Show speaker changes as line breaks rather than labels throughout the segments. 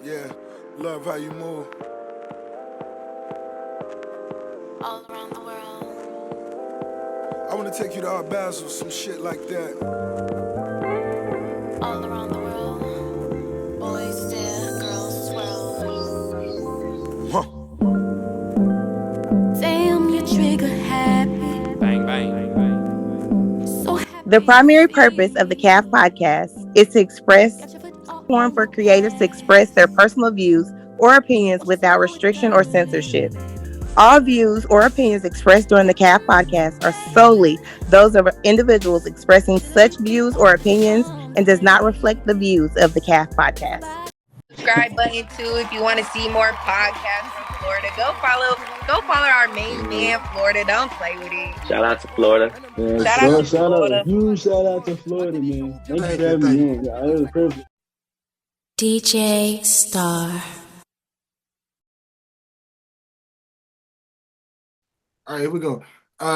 Yeah, love how you move.
All around the world.
I wanna take you to Art Basel, some shit like that.
All around the world. Boys stare, girls swirl.
Huh.
Damn, you trigger happy.
Bang, bang.
So
The
happy to
primary
see
purpose of the
you.
CAF podcast is to express
Got your foot all
platform for
over my
creatives to express their
ass.
personal views or opinions
Won't you
without
tell me what you
restriction
got
or
on me,
censorship.
baby?
All views or opinions expressed during the CAF podcast are solely those of individuals expressing such views or opinions and does not reflect the views of the CAF podcast.
Subscribe button too if you want to see more podcasts from Florida. Go follow our main man, Florida. Don't play with it.
Shout out to Florida.
Yeah,
Shout out to
shout out,
Florida.
huge shout out to Florida, man. Thank you for having
Thank
me
you.
on. Yeah, it was a privilege.
DJ Star.
All right, here we go.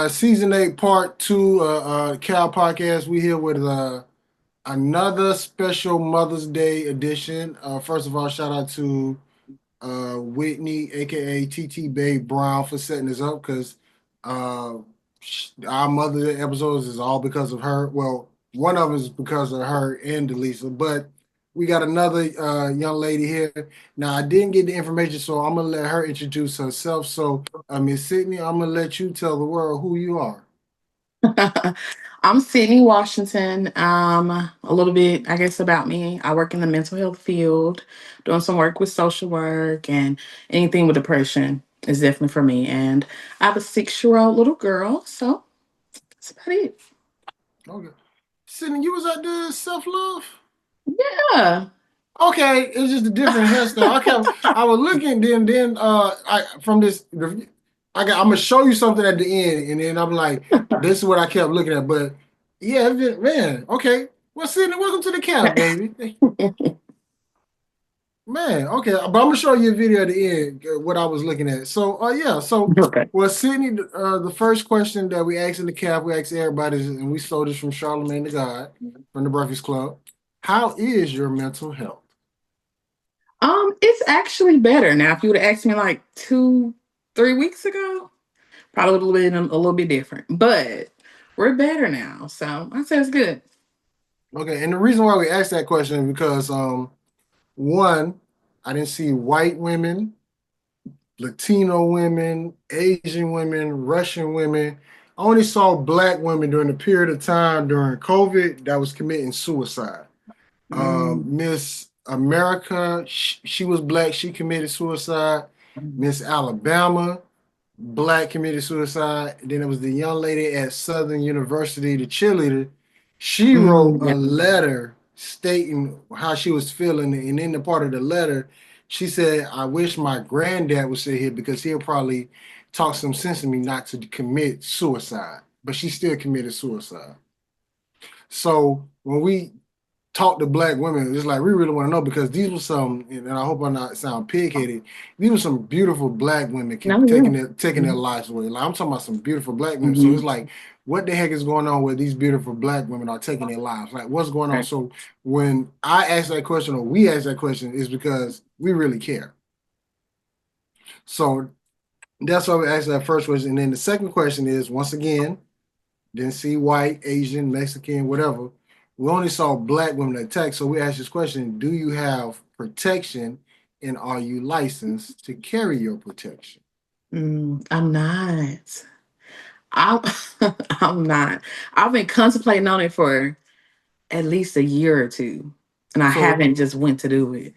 Season 8, part 2, Cal Podcast. We here with another special Mother's Day edition. First of all, shout out to Whitney, aka TT Babe Brown, for setting this up because our Mother's Day episodes is all because of her. Well, one of them is because of her and Delisa, but we got another young lady here. Now, I didn't get the information, so I'm gonna let her introduce herself. So, Miss Sydney, I'm gonna let you tell the world who you are.
I'm Sydney Washington. A little bit, I guess, about me. I work in the mental health field, doing some work with social work and anything with depression is definitely for me. And I have a 6-year-old little girl, so that's about it.
Okay, Sydney, you was out there self love.
Yeah.
Okay, it's just a different hairstyle. I was looking, then I from this I'm gonna show you something at the end, and then I'm like, this is what I kept looking at. But yeah, man, okay. Well, Sydney, welcome to the camp, baby. Man, okay, but I'm gonna show you a video at the end what I was looking at. So,
Okay.
well, Sydney, the first question that we asked in the cap, we asked everybody, and we stole this from Charlemagne the God from the Breakfast Club. How is your mental health?
It's actually better now. If you would have asked me like 2, 3 weeks ago, probably would have been a little bit different. But we're better now, so I say it's good.
Okay, and the reason why we asked that question is because one, I didn't see white women, Latino women, Asian women, Russian women. I only saw black women during the period of time during COVID that was committing suicide. Miss America, she was black, she committed suicide. Miss Alabama, black, committed suicide. Then it was the young lady at Southern University, the cheerleader. She wrote a letter stating how she was feeling, and in the part of the letter, she said, "I wish my granddad would sit here because he'll probably talk some sense to me not to commit suicide." But she still committed suicide. So when we talk to black women, it's like we really want to know because these were some, and I hope I'm not sound pig-headed. These were some beautiful black women
No, yeah.
taking their lives away. Like I'm talking about some beautiful black women. So it's like, what the heck is going on where these beautiful black women are taking their lives? Like, what's going on?
Right.
So when I ask that question or we ask that question, is because we really care. So that's why we asked that first question. And then the second question is, once again, didn't see white, Asian, Mexican, whatever. We only saw black women attack. So we asked this question: do you have protection, and are you licensed to carry your protection?
I'm not. I'm, I'm not. I've been contemplating on it for at least a year or two, and I
So
haven't just went to do it.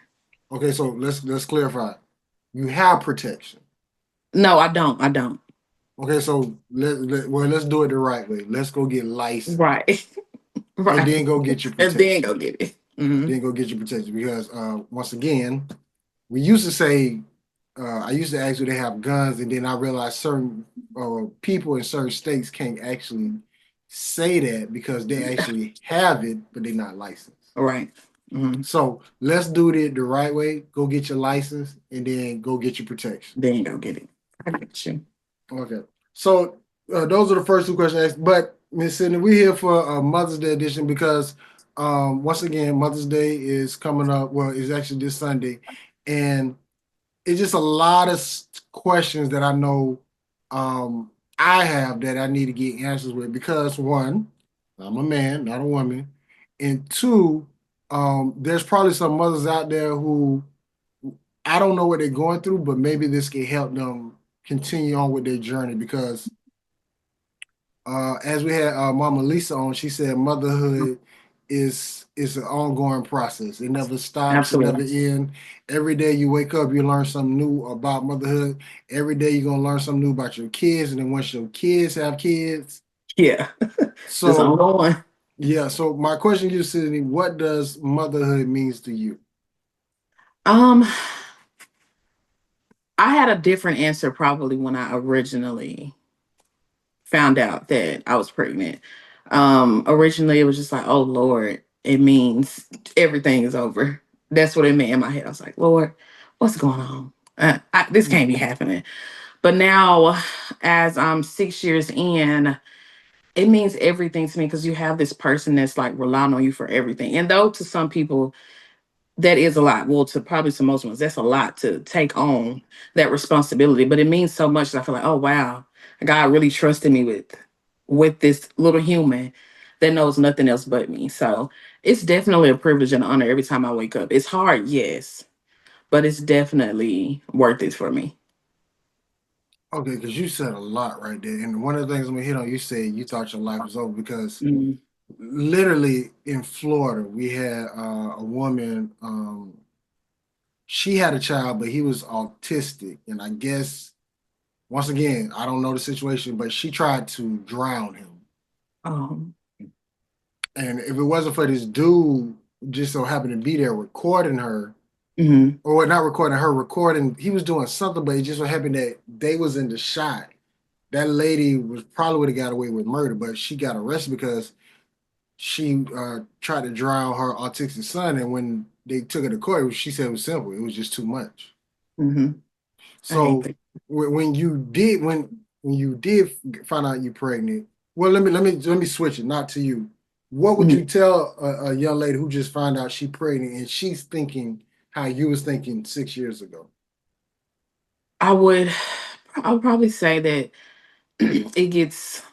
okay, so let's clarify. You have protection.
No, I don't. I don't.
Okay, so let's do it the right way. Let's go get licensed,
Right.
and
Right.
then go get your
And
protection.
then go get it.
Then go get your protection because once again, we used to say, I used to ask, do they have guns? And then I realized certain people in certain states can't actually say that because they actually have it, but they're not licensed.
Right.
So let's do it the right way. Go get your license and then go get your protection.
Then go get it. I get you.
Okay. So those are the first two questions. But Miss Sydney, we're here for a Mother's Day edition because once again, Mother's Day is coming up. Well, it's actually this Sunday. And it's just a lot of questions that I know I have that I need to get answers with because one, I'm a man, not a woman, and two, there's probably some mothers out there who I don't know what they're going through, but maybe this can help them continue on with their journey because as we had Mama Lisa on, she said motherhood is an ongoing process. It never stops, it never
Absolutely.
ends. Every day you wake up, you learn something new about motherhood. Every day you're gonna learn something new about your kids, and then once your kids have kids,
Yeah. Just
so
ongoing.
yeah. So my question to you, Sydney, what does motherhood means to you?
Um, I had a different answer probably when I originally found out that I was pregnant. Originally it was just like, oh Lord, it means everything is over. That's what it meant in my head. I was like, Lord, what's going on? This can't be happening. But now, as I'm 6 years in, it means everything to me because you have this person that's like relying on you for everything. And though to some people that is a lot. Well, to probably to most ones, that's a lot to take on that responsibility. But it means so much that I feel like, oh wow, God really trusted me with this little human that knows nothing else but me. So it's definitely a privilege and honor every time I wake up. It's hard, yes, but it's definitely worth it for me.
Okay, because you said a lot right there, and one of the things I'm gonna hit on, you said you thought your life was over because
Mm.
literally in Florida, we had a woman. She had a child, but he was autistic, and I guess once again, I don't know the situation, but she tried to drown him.
Um,
And if it wasn't for this dude just so happened to be there recording her,
mhm,
or not recording her, recording, he was doing something, but it just so happened that they was in the shot. That lady was probably would have got away with murder, but she got arrested because she tried to drown her autistic son, and when they took her to court, she said it was simple. It was just too much.
mhm. I hate
So
that.
when you did find out you pregnant, well, let me switch it. Not to you. What would you
Mhm.
tell a young lady who just found out she pregnant and she's thinking how you was thinking 6 years ago?
I would, I would probably say that it gets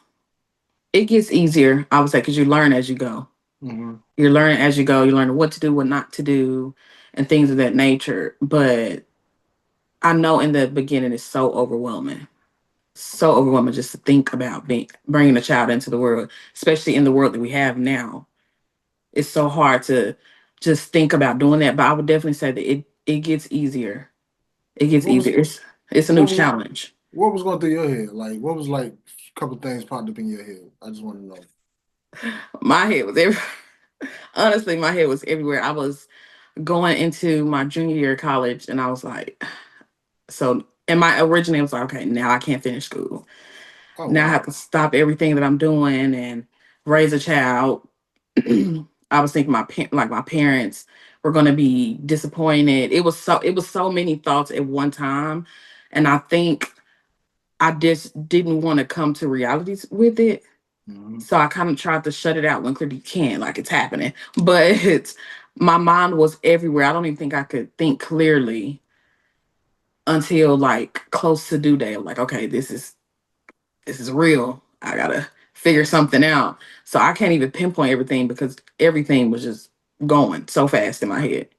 it gets easier. I would say because you learn as you go.
Hmm.
You're learning as you go. You're learning what to do, what not to do, and things of that nature. But I know in the beginning it's so overwhelming just to think about bringing a child into the world, especially in the world that we have now. It's so hard to just think about doing that. But I would definitely say that it gets easier. It gets
What was
easier. It's a new
what was
challenge.
what was going through your head? Like what was like a couple things popped up in your head? I just want to know.
My head was every honestly, my head was everywhere. I was going into my junior year of college, and I was like, so. And my originally was like, okay, now I can't finish school.
Oh
Now I
wow.
have to stop everything that I'm doing and raise a child. I was thinking my parents were going to be disappointed. It was so many thoughts at one time, and I think I just didn't want to come to realities with it.
Hmm.
So I kind of tried to shut it out when clearly you can, like it's happening. But my mind was everywhere. I don't even think I could think clearly until like close to due date. I'm like, okay, this is real. I gotta figure something out. So I can't even pinpoint everything because everything was just going so fast in my head.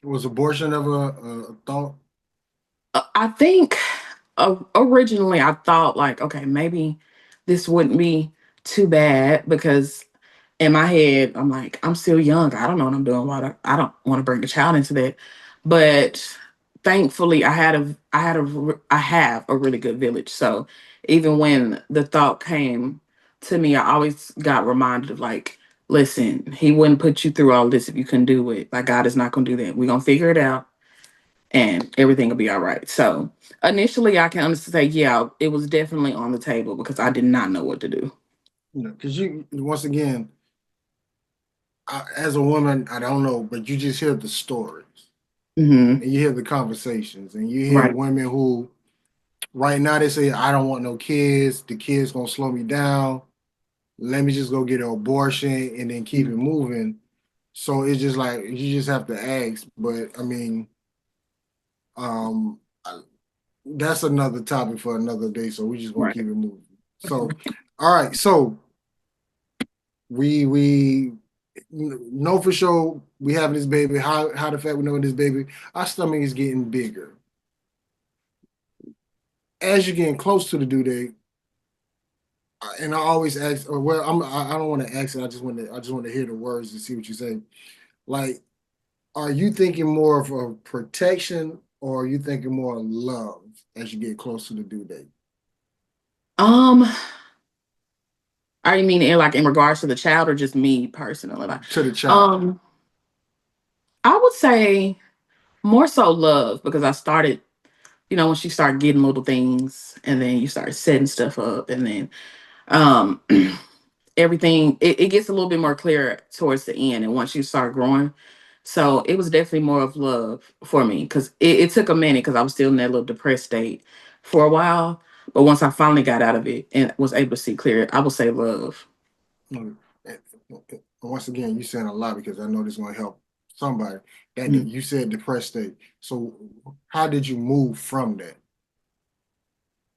Was abortion ever a thought?
I think originally I thought like, okay, maybe this wouldn't be too bad because in my head I'm like, I'm still young. I don't know what I'm doing. I don't want to bring a child into that. But thankfully, I have a really good village. So even when the thought came to me, I always got reminded of like, listen, he wouldn't put you through all this if you couldn't do it. Like God is not gonna do that. We're gonna figure it out and everything will be all right. So initially, I can honestly say, yeah, it was definitely on the table because I did not know what to do.
You know, because you once again, as a woman, I don't know, but you just hear the stories
Hmm.
and you hear the conversations and you hear
Right.
women who right now they say, I don't want no kids, the kids gonna slow me down. Let me just go get an abortion and then keep it moving. So it's just like you just have to ask. But I mean, Um, that's another topic for another day. So we just gonna
Right.
keep it moving. So, all right. So we know for sure we having this baby. How the fact we know this baby, our stomach is getting bigger. As you're getting close to the due date, and I always ask, or well, I don't want to ask it. I just want to hear the words and see what you say. Like, are you thinking more of a protection, or are you thinking more of love as you get close to the due date?
I mean in regards to the child or just me personally?
To the child.
I would say more so love because I started, when she started getting little things and then you start setting stuff up and then um everything it gets a little bit more clear towards the end and once you start growing. So it was definitely more of love for me because it took a minute because I was still in that little depressed state for a while. But once I finally got out of it and was able to see clear, I would say love.
Once again, you're saying a lot because I know this is going to help somebody. That
Mhm.
you said depressed state. So how did you move from that?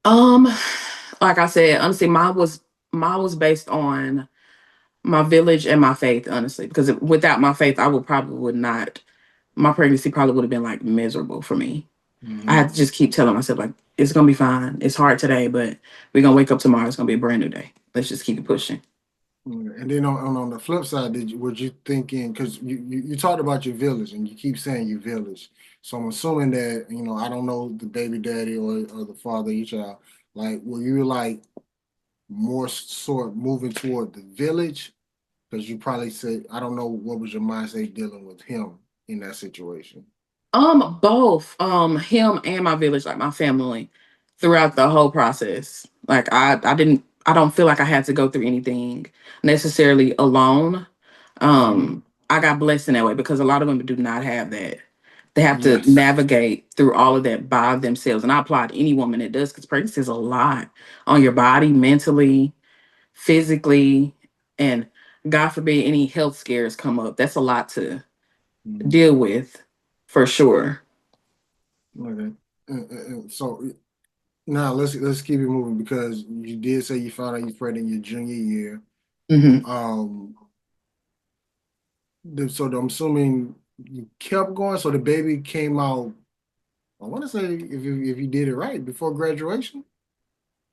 Um, like I said, honestly, mine was based on my village and my faith, honestly, because without my faith, I would not. My pregnancy probably would have been like miserable for me. I had to just keep telling myself like it's gonna be fine. It's hard today, but we're gonna wake up tomorrow. It's gonna be a brand new day. Let's just keep it pushing.
And then on the flip side, were you thinking because you talked about your village and you keep saying your village, so I'm assuming that I don't know the baby daddy or the father of your child. Like, were you like more sort of moving toward the village because you probably said I don't know what was your mindset dealing with him in that situation.
Both him and my village, like my family, throughout the whole process. Like I don't feel like I had to go through anything necessarily alone. I got blessed in that way because a lot of women do not have that. They have to
Yes.
navigate through all of that by themselves. And I applaud any woman that does because pregnancy is a lot on your body, mentally, physically, and God forbid any health scares come up. That's a lot to deal with for sure.
Okay. So now let's keep it moving because you did say you found out you pregnant in your junior year.
Hmm.
So I'm assuming you kept going. So the baby came out. I want to say if you did it right before graduation.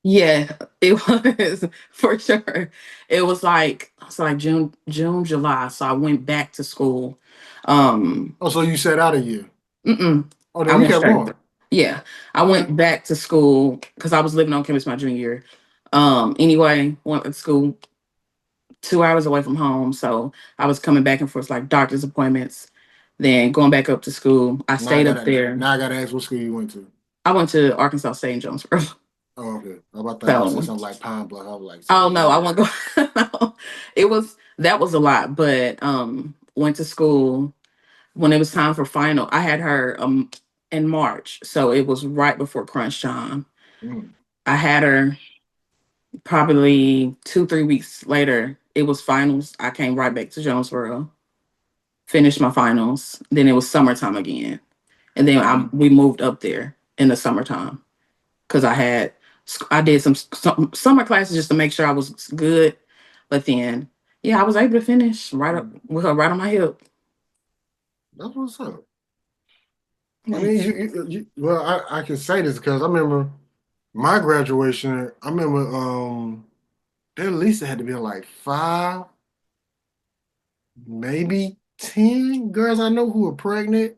Yeah, it was for sure. It was like June, July. So I went back to school. Um,
Oh, so you set out a year.
mm-mm,
Oh,
I
then you
went
kept
straight.
going.
Yeah, I
Okay.
went back to school because I was living on campus my junior year. Anyway, went to school 2 hours away from home, so I was coming back and forth like doctor's appointments, then going back up to school. I
Now I
stayed up
gotta
there.
now I gotta ask what school you went to.
I went to Arkansas State in Jonesboro.
Oh, okay. I thought you were gonna say
So,
something like Pine Bluff. I was like,
oh
so
no, I
yeah.
won't go. No, that was a lot, but went to school when it was time for final. I had her in March, so it was right before crunch time.
Mm.
I had her probably 2-3 weeks later. It was finals. I came right back to Jonesboro, finished my finals. Then it was summertime again, and then we moved up there in the summertime because I did some summer classes just to make sure I was good. But then, yeah, I was able to finish right up with her right on my hip.
That's what's up. I mean,
Thanks.
well, I can say this because I remember my graduation. I remember there at least had to be like 5, maybe 10 girls I know who were pregnant.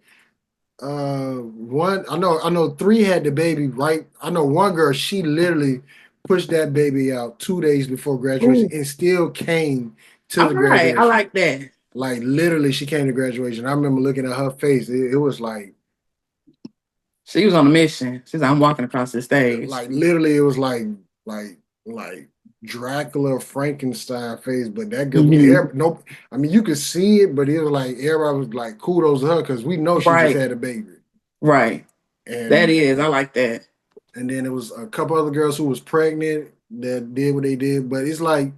One I know 3 had the baby right. I know one girl, she literally pushed that baby out 2 days before graduation
Ooh,
and still came to
all
the
right, I
graduation.
like that.
Like literally, she came to graduation. I remember looking at her face. It was
She was on a mission. She's like, I'm walking across the stage.
literally, it was like Dracula Frankenstein face. But that girl,
Hmm.
nope. I mean, you could see it, but it was like everybody was like kudos to her because we know she just
Right,
had a baby.
right. That
And
is, I like that.
and then it was a couple other girls who was pregnant that did what they did. But it's like,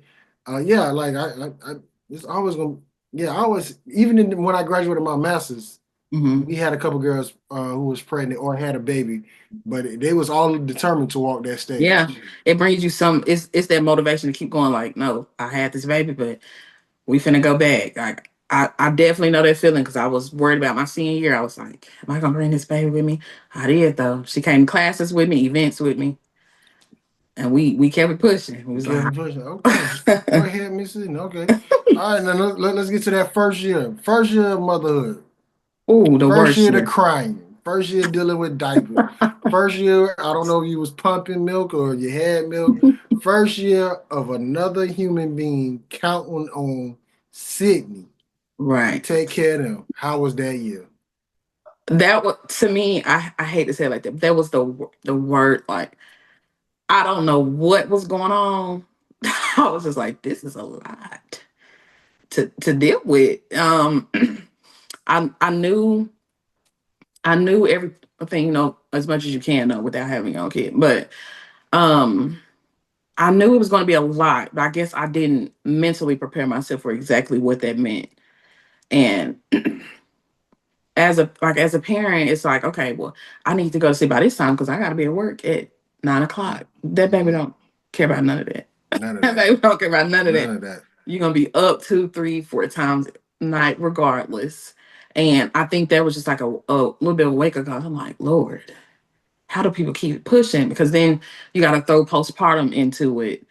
yeah, like I it's always gonna, yeah, I always even when I graduated my master's.
Mhm.
We had a couple girls who was pregnant or had a baby, but they was all determined to walk that stage.
Yeah, it brings you some. It's that motivation to keep going. Like, no, I had this baby, but we finna go back. Like, I definitely know that feeling because I was worried about my senior year. I was like, am I gonna bring this baby with me? I did though. She came to classes with me, events with me, and we kept it pushing. It was like,
Kevin pushing. Okay, go ahead, Missy. Okay. All right, now let's get to that first year. First year of motherhood.
ooh, the
First
worst
year of
year.
crying. First year dealing with diapers. First year, I don't know if you was pumping milk or you had milk. First year of another human being counting on Sydney to
Right.
take care of them. How was that year?
That was to me. I hate to say it like that. But that was the word. Like, I don't know what was going on. I was just like, this is a lot to deal with. I knew everything, as much as you can know without having your own kid. But um I knew it was going to be a lot, but I guess I didn't mentally prepare myself for exactly what that meant. And as a parent, it's like, okay, well, I need to go to sleep by this time because I got to be at work at 9 o'clock. That baby don't care about none of that.
None of
That
that.
baby don't care about none of
None
that.
of that.
You're gonna be up 2, 3, 4 times a night, regardless. And I think that was just like a little bit of a wake up call. I'm like, Lord, how do people keep pushing? Because then you got to throw postpartum into it,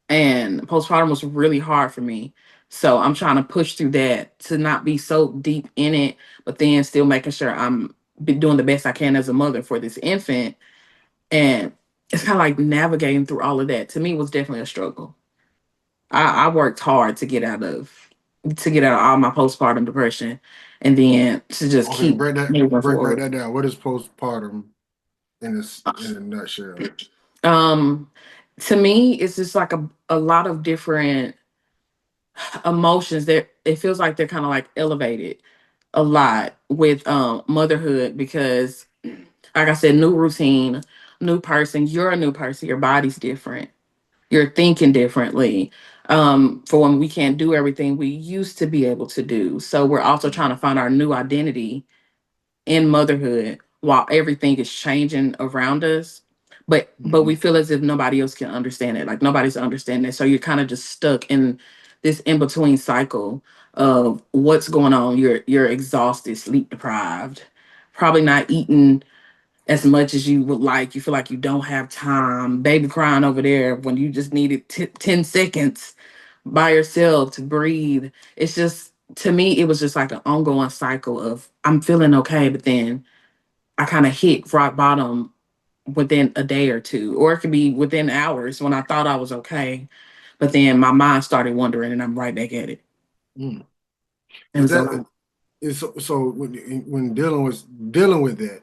and postpartum was really hard for me. So I'm trying to push through that to not be so deep in it, but then still making sure I'm doing the best I can as a mother for this infant. And it's kind of like navigating through all of that. To me, was definitely a struggle. I worked hard to get out of all my postpartum depression, and then to just
Okay,
keep moving
break
forward.
that down. What is postpartum in a nutshell?
Um, to me, it's just like a lot of different emotions that it feels like they're kind of like elevated a lot with motherhood because, like I said, new routine, new person. You're a new person. Your body's different. You're thinking differently. For when we can't do everything we used to be able to do, so we're also trying to find our new identity in motherhood while everything is changing around us. But we feel as if nobody else can understand it. Like nobody's understanding it. So you're kind of just stuck in this in-between cycle of what's going on. You're exhausted, sleep deprived, probably not eating as much as you would like. You feel like you don't have time. Baby crying over there when you just needed 10 seconds by yourself to breathe. It's just, to me, it was just like an ongoing cycle of I'm feeling okay, but then I kind of hit rock bottom within a day or two, or it could be within hours when I thought I was okay, but then my mind started wandering and I'm right back at it.
Mm.
It
Is
was a
that
lot.
is so when dealing with that,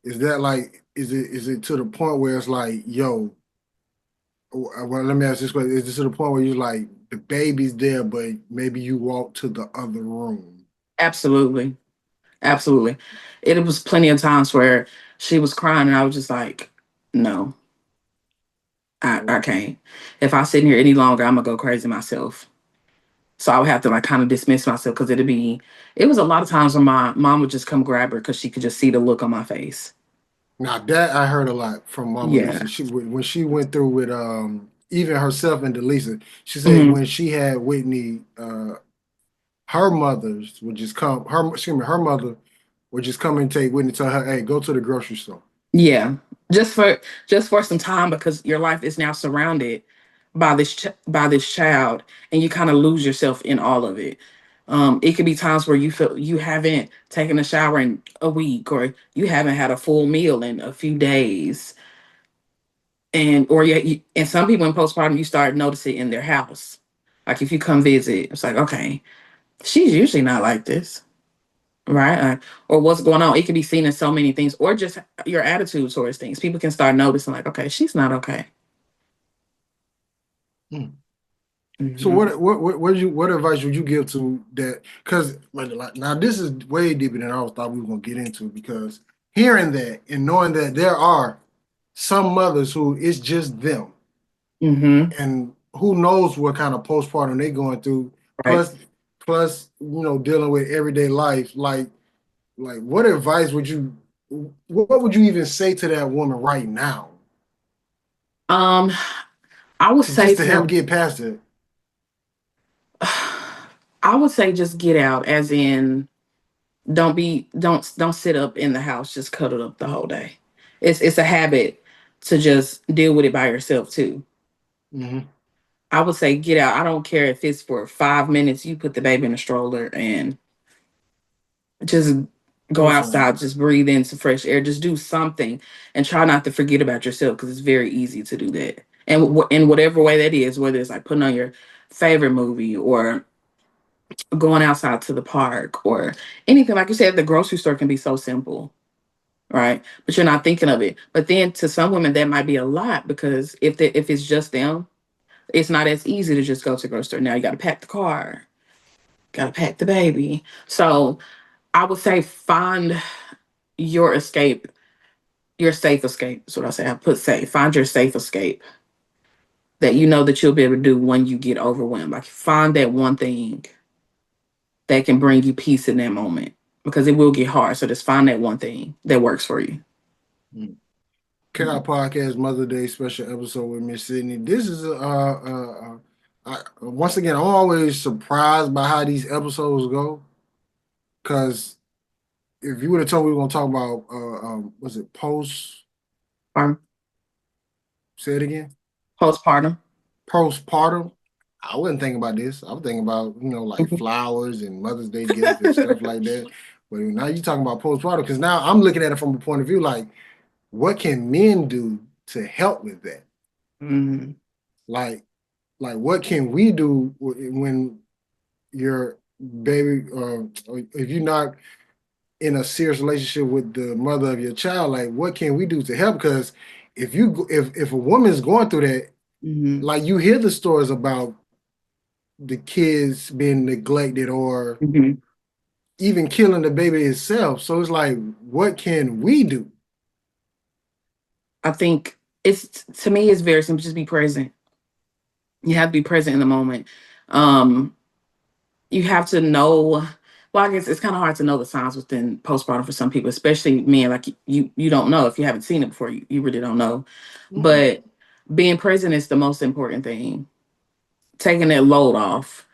is that like is it to the point where it's like, yo, well, let me ask this question. Is it to the point where you're like the baby's there, but maybe you walk to the other room?
Absolutely. Absolutely. It was plenty of times where she was crying and I was just like, no, I can't. If I sit here any longer, I'm gonna go crazy myself. So I would have to like kind of dismiss myself because it was a lot of times when my mom would just come grab her because she could just see the look on my face.
Now that I heard a lot from Mama
Yeah.
Lisa. When she went through with even herself and Delisa, she said
Mhm.
when she had Whitney, her mothers would just come. Her mother would just come and take Whitney, tell her, "Hey, go to the grocery store."
Yeah. Just for some time because your life is now surrounded by this child and you kind of lose yourself in all of it. It could be times where you feel you haven't taken a shower in a week or you haven't had a full meal in a few days. And or and some people in postpartum you start noticing in their house. Like if you come visit, it's like, okay, she's usually not like this. Right? Or what's going on. It can be seen in so many things, or just your attitude towards things. People can start noticing, like, okay, she's not okay.
Mm. So
Mhm.
what advice would you give to that? Because like now this is way deeper than I thought we were gonna get into. Because hearing that and knowing that there are some mothers who it's just them,
Mhm.
and who knows what kind of postpartum they going through.
Right.
Plus, dealing with everyday life, like what advice would you even say to that woman right now?
I would say
Just to help get past it.
I would say just get out, as in don't sit up in the house just cuddled up the whole day. It's a habit to just deal with it by yourself too.
Mhm.
I would say get out. I don't care if it's for 5 minutes. You put the baby in a stroller and just go outside, just breathe in some fresh air, just do something, and try not to forget about yourself, because it's very easy to do that. And in whatever way that is, whether it's like putting on your favorite movie or going outside to the park or anything, like you said, the grocery store can be so simple, right? But you're not thinking of it. But then to some women, that might be a lot, because if it's just them, it's not as easy to just go to the grocery store. Now you got to pack the car, got to pack the baby. So I would say find your escape, your safe escape. That's what I say. I put safe. Find your safe escape that you know that you'll be able to do when you get overwhelmed. Like find that one thing that can bring you peace in that moment, because it will get hard. So just find that one thing that works for you.
Carol Podcast Mother Day special episode with Miss Sydney. This is once again, I'm always surprised by how these episodes go. Because if you would have told me we were gonna talk about was it say it again?
Postpartum.
Postpartum. I wasn't thinking about this. I was thinking about, like flowers and Mother's Day gifts and stuff like that. But now you're talking about postpartum, because now I'm looking at it from a point of view like, what can men do to help with that?
Mm-hmm.
Like what can we do when your baby, or if you're not in a serious relationship with the mother of your child, like what can we do to help? Because if a woman's going through that,
Mm-hmm.
like you hear the stories about the kids being neglected or
Mm-hmm.
even killing the baby itself. So it's like, what can we do?
I think to me, it's very simple. Just be present. You have to be present in the moment. You have to know. Well, I guess it's kind of hard to know the signs within postpartum for some people, especially men. Like you don't know if you haven't seen it before. You really don't know.
Mm-hmm.
But being present is the most important thing. Taking that load off,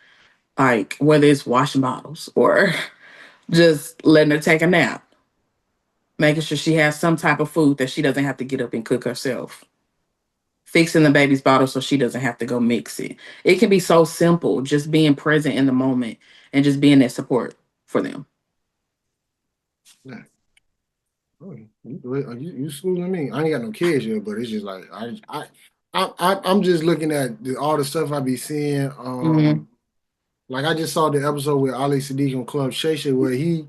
like whether it's washing bottles or just letting her take a nap, making sure she has some type of food that she doesn't have to get up and cook herself, fixing the baby's bottle so she doesn't have to go mix it. It can be so simple, just being present in the moment and just being that support for them.
Yeah. Oh, you schooling me? I ain't got no kids yet, but it's just like I'm just looking at all the stuff I be seeing.
Mm-hmm.
Like I just saw the episode with Ali Sadiq on Club Shay Shay, where he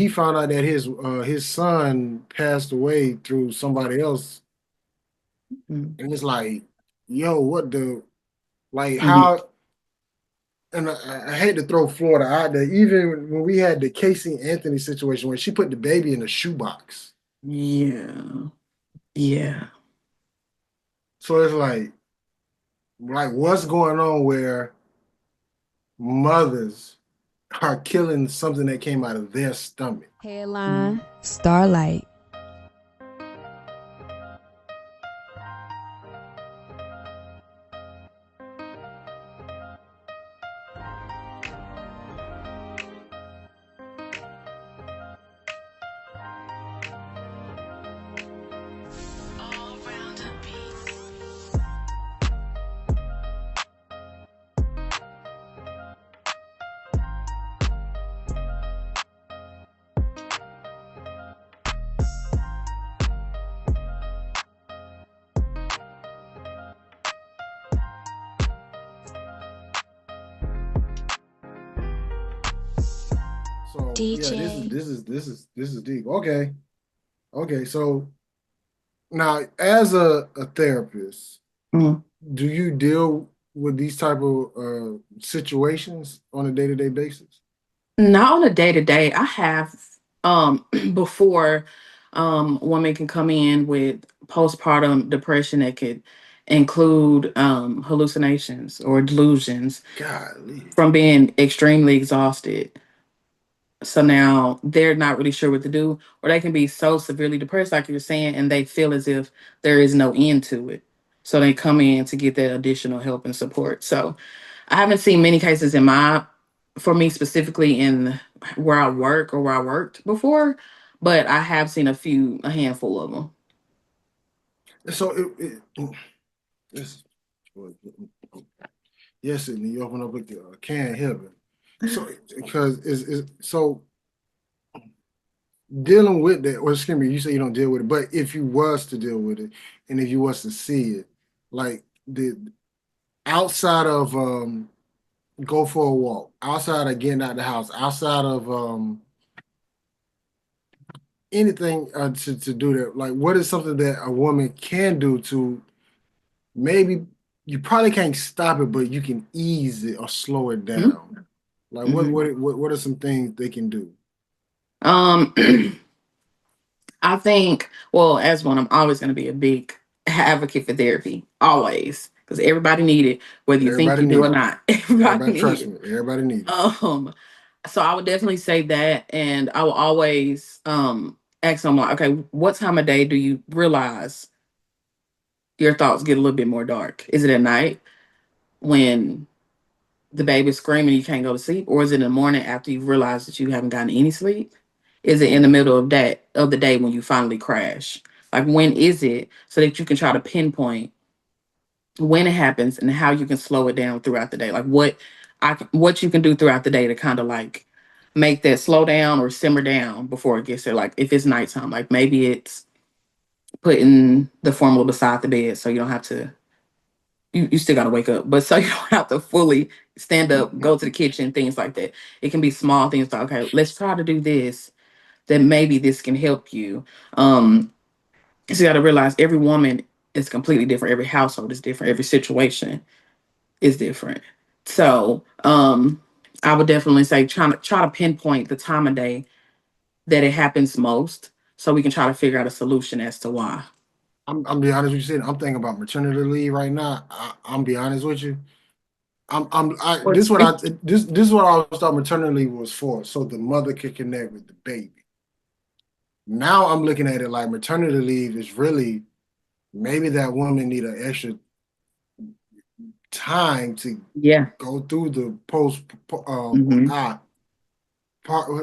found out that his son passed away through somebody else,
Mm-hmm.
and it's like, yo, what the, like
Mm-hmm.
how? And I hate to throw Florida out there. Even when we had the Casey Anthony situation where she put the baby in a shoebox.
Yeah.
So it's like what's going on where mothers are killing something that came out of their stomach?
Headline: Starlight.
So
DJ.
yeah, this is deep. Okay. So now, as a therapist,
Mm-hmm.
do you deal with these type of situations on a day-to-day basis?
Not on a day-to-day. I have before women can come in with postpartum depression that could include hallucinations or delusions
Golly.
from being extremely exhausted. So now they're not really sure what to do, or they can be so severely depressed, like you're saying, and they feel as if there is no end to it. So they come in to get that additional help and support. So I haven't seen many cases for me specifically in where I work or where I worked before, but I have seen a handful of them.
So it's, yes, Sydney, you open up with the can heaven. So because it's so dealing with that, or excuse me, you say you don't deal with it, but if you was to deal with it, and if you was to see it, like the outside of go for a walk, outside of getting out the house, outside of anything to do that, like what is something that a woman can do to maybe you probably can't stop it, but you can ease it or slow it down. Like what are some things they can do?
I think, well, as one, I'm always going to be a big advocate for therapy, always, because everybody need it, whether you think you do or not. Everybody
trust
need
me, everybody need it.
So I would definitely say that, and I will always ask them like, okay, what time of day do you realize your thoughts get a little bit more dark? Is it at night when the baby's screaming you can't go to sleep, or is it in the morning after you realize that you haven't gotten any sleep? Is it in the middle of the day when you finally crash? Like when is it, so that you can try to pinpoint when it happens and how you can slow it down throughout the day? Like what you can do throughout the day to kind of like make that slow down or simmer down before it gets there. Like if it's nighttime, like maybe it's putting the formula beside the bed so you don't have to you still got to wake up, but so you don't have to fully stand up, go to the kitchen, things like that. It can be small things like, okay, let's try to do this, then maybe this can help you. So you got to realize every woman is completely different. Every household is different. Every situation is different. So I would definitely say try to pinpoint the time of day that it happens most, so we can try to figure out a solution as to why.
I'm be honest with you, I'm thinking about maternity leave right now. I'm be honest with you. This is what I thought maternity leave was for, so the mother could connect with the baby. Now I'm looking at it like maternity leave is really maybe that woman need an extra time to go through the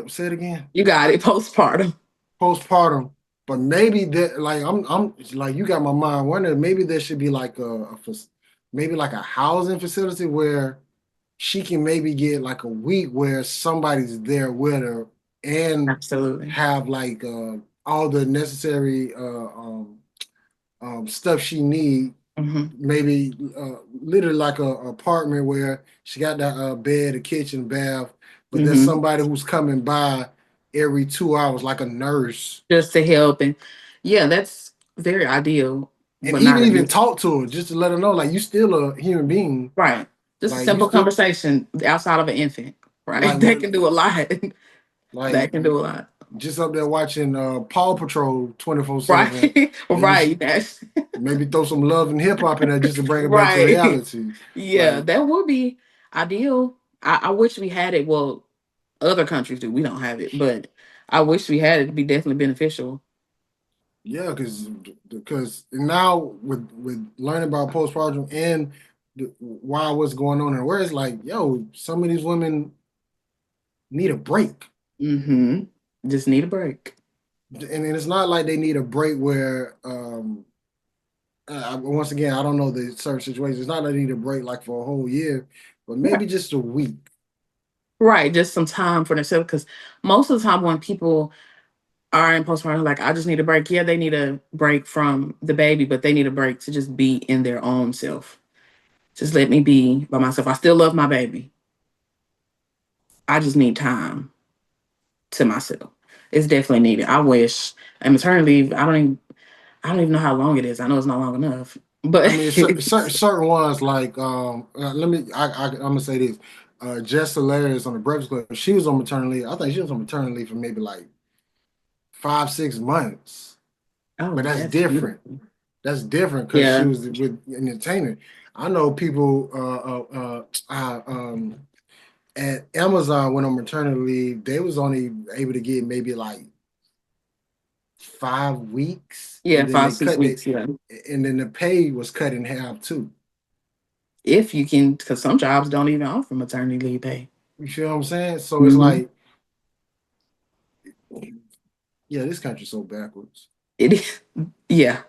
say it again.
You got it.
Postpartum. But maybe that, like I'm like you got my mind wondering, maybe there should be like maybe like a housing facility where she can maybe get like a week where somebody's there with her and
absolutely
have like all the necessary stuff she need. Maybe literally like a apartment where she got that bed, a kitchen, bath, but there's somebody who's coming by every 2 hours, like a nurse,
just to help. And yeah, that's very ideal.
And even talk to her just to let her know, like, you still a human being,
right? Just like, a simple conversation outside of an infant, right? Like, that can do a lot. Like, that can do a lot.
Just up there watching Paw Patrol 24/7,
right?
Maybe throw some love and hip hop in there just to bring it back to reality.
Yeah, like, that would be ideal. I wish we had it. Well, other countries do. We don't have it, but I wish we had it. It'd be definitely beneficial.
Yeah, because now with learning about postpartum and why what's going on and where it's like, yo, some of these women need a break.
Just need a break.
And it's not like they need a break where once again, I don't know the certain situations. It's not like they need a break like for a whole year, but maybe just a week.
Right, just some time for themselves. Because most of the time when people are in postpartum, like, I just need a break. Yeah, they need a break from the baby, but they need a break to just be in their own self. Just let me be by myself. I still love my baby. I just need time to myself. It's definitely needed. I wish. And maternity leave, I don't even know how long it is. I know it's not long enough. But
I mean, certain ones like I'm gonna say this. Jess Hilarious on the Breakfast Club, she was on maternity leave. I think she was on maternity leave for maybe like 5-6 months.
Oh,
but that's different. Beautiful. That's different because she was with entertainment. I know people At Amazon went on maternity leave, they was only able to get maybe like 5 weeks,
Yeah,
and then
five,
they
six
cut it,
weeks. Yeah.
and then the pay was cut in half too.
If you can, because some jobs don't even offer maternity leave pay.
You feel what I'm saying? So it's
Hmm.
like, yeah, this country's so backwards.
It is, yeah,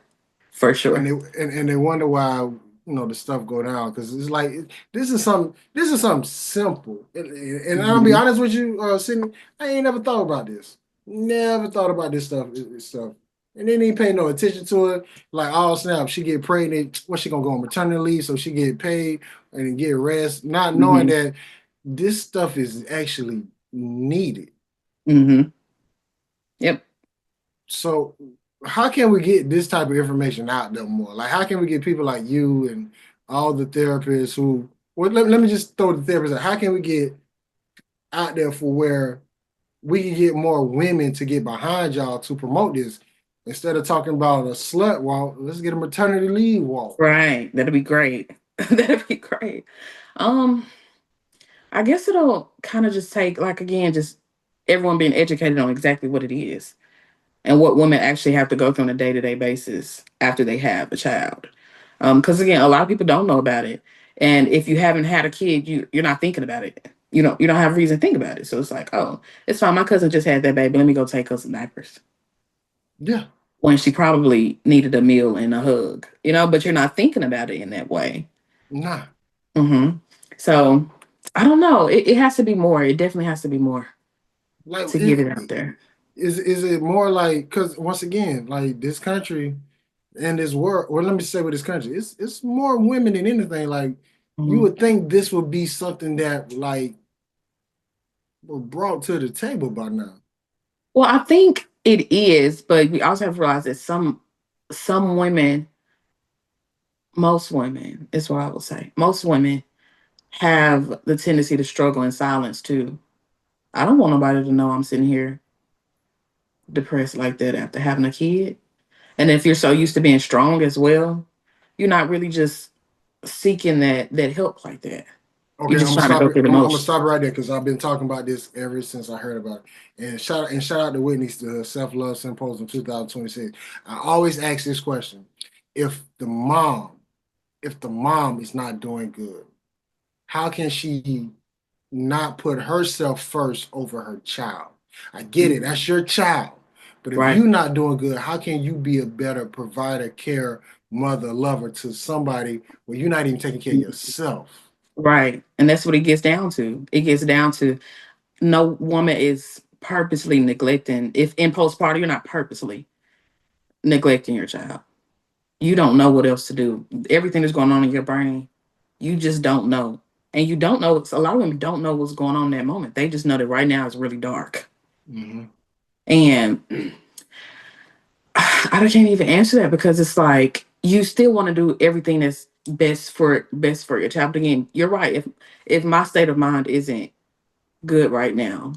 for
And
sure.
they wonder why the stuff go down, because it's like this is something simple, and I'll be
Mhm.
honest with you, Sydney, I ain't never thought about this, never thought about this stuff, and they didn't pay no attention to it. Like, oh snap, she get pregnant, what, she gonna go on maternity leave so she get paid and get rest, not knowing
Mhm.
that this stuff is actually needed.
Mhm. Yep.
So how can we get this type of information out there more? Like, how can we get people like you and all the therapists who, well, let me just throw the therapists out. How can we get out there for where we can get more women to get behind y'all to promote this? Instead of talking about a slut walk, let's get a maternity leave walk.
Right. That'd be great. That'd be great. Um, I guess it'll kind of just take, like, again, just everyone being educated on exactly what it is and what women actually have to go through on a day-to-day basis after they have a child. Because again, a lot of people don't know about it. And if you haven't had a kid, you're not thinking about it. You don't have reason to think about it. So it's like, oh, it's fine. My cousin just had that baby. Let me go take her some diapers.
Yeah,
When she probably needed a meal and a hug, but you're not thinking about it in that way.
nah.
Hmm. So I don't know. It has to be more. It definitely has to be more
Like,
to get it out there.
is it more like, because once again, like, this country and this world, well, let me say with this country, it's more women than anything. Like, you
Mhm.
would think this would be something that, like, were brought to the table by now.
Well, I think it is, but we also have to realize that some women, most women is what I would say. Most women have the tendency to struggle in silence too. I don't want nobody to know I'm sitting here depressed like that after having a kid. And if you're so used to being strong as well, you're not really just seeking that help like that.
Okay,
You're
I'm
just
gonna
trying to
stop
go
it.
through the
I'm gonna
motions.
stop it right there, because I've been talking about this ever since I heard about it. And shout out to Whitney's the Self Love Symposium 2026. I always ask this question: If the mom, is not doing good, how can she not put herself first over her child? I get it,
Mhm.
that's your child. But if
Right,
you're not doing good, how can you be a better provider, care, mother, lover to somebody when you're not even taking care of yourself?
right. And that's what it gets down to. It gets down to no woman is purposely neglecting. If in postpartum, you're not purposely neglecting your child. You don't know what else to do. Everything that's going on in your brain, you just don't know. And you don't know, a lot of women don't know what's going on in that moment. They just know that right now is really dark.
Mhm.
And I can't even answer that, because it's like you still want to do everything that's best for your child. But again, you're right. If my state of mind isn't good right now,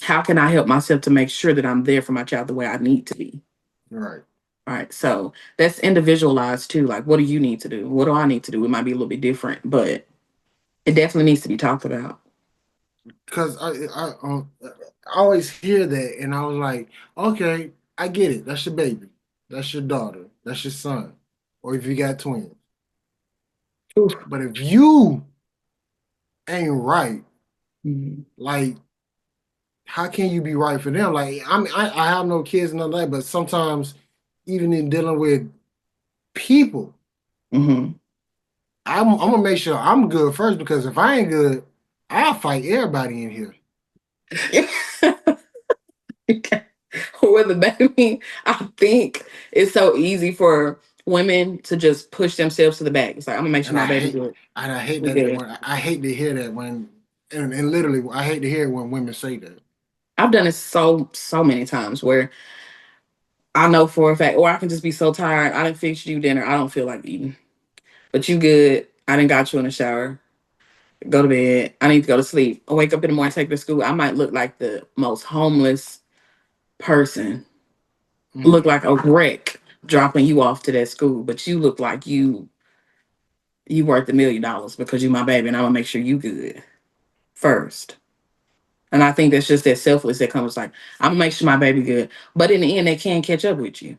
how can I help myself to make sure that I'm there for my child the way I need to be?
Right.
All right. So that's individualized too. Like, what do you need to do? What do I need to do? It might be a little bit different, but it definitely needs to be talked about.
Because I always hear that, and I was like, okay, I get it. That's your baby, that's your daughter, that's your son, or if you got twins.
Oof.
But if you ain't right,
Mhm.
like, how can you be right for them? Like, I have no kids and none of that, but sometimes even in dealing with people,
Mhm.
I'm gonna make sure I'm good first, because if I ain't good, I'll fight everybody in here.
With the baby, I think it's so easy for women to just push themselves to the back. It's like, I'm gonna make sure
And
my
I
baby
hate
good.
and I hate
We
that
good.
when I hate to hear that when and literally I hate to hear it when women say that.
I've done it so many times where I know for a fact, or I can just be so tired. I didn't fix you dinner. I don't feel like eating, but you good. I didn't got you in the shower. Go to bed. I need to go to sleep. I wake up in the morning, take her to school. I might look like the most homeless person,
Mm.
look like a wreck dropping you off to that school, but you look like you worth $1 million because you my baby, and I'm gonna make sure you good. first. And I think that's just that selfless that comes like, I'm gonna make sure my baby good. But in the end, they can catch up with you.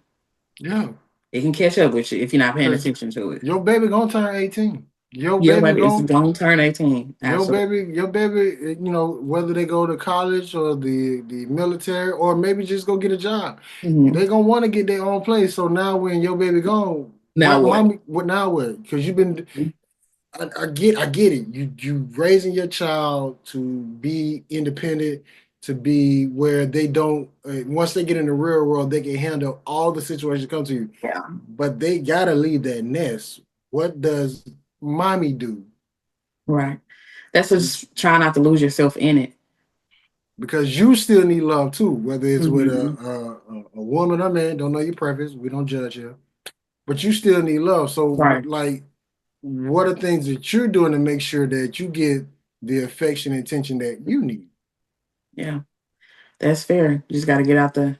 Yeah.
It can catch up with you if you're not paying
Because
attention to it.
your baby gonna turn 18. Your
Your
baby
baby is
gonna
gonna turn 18. Absolutely.
your baby, you know, whether they go to college or the military or maybe just go get a job,
Mhm.
they gonna want to get their own place. So now when your baby gone,
Now what?
mommy, what now what? Because you've been, I get it. You raising your child to be independent, to be where they don't. Once they get in the real world, they can handle all the situations that come to you.
Yeah.
But they gotta leave that nest. What does mommy do?
Right. That's just try not to lose yourself in it.
Because you still need love too, whether it's with
Mhm.
a woman or man. Don't know your preference. We don't judge here, but you still need love. So,
Right.
like, what are things that you're doing to make sure that you get the affection and attention that you need?
Yeah. That's fair. You just gotta get out the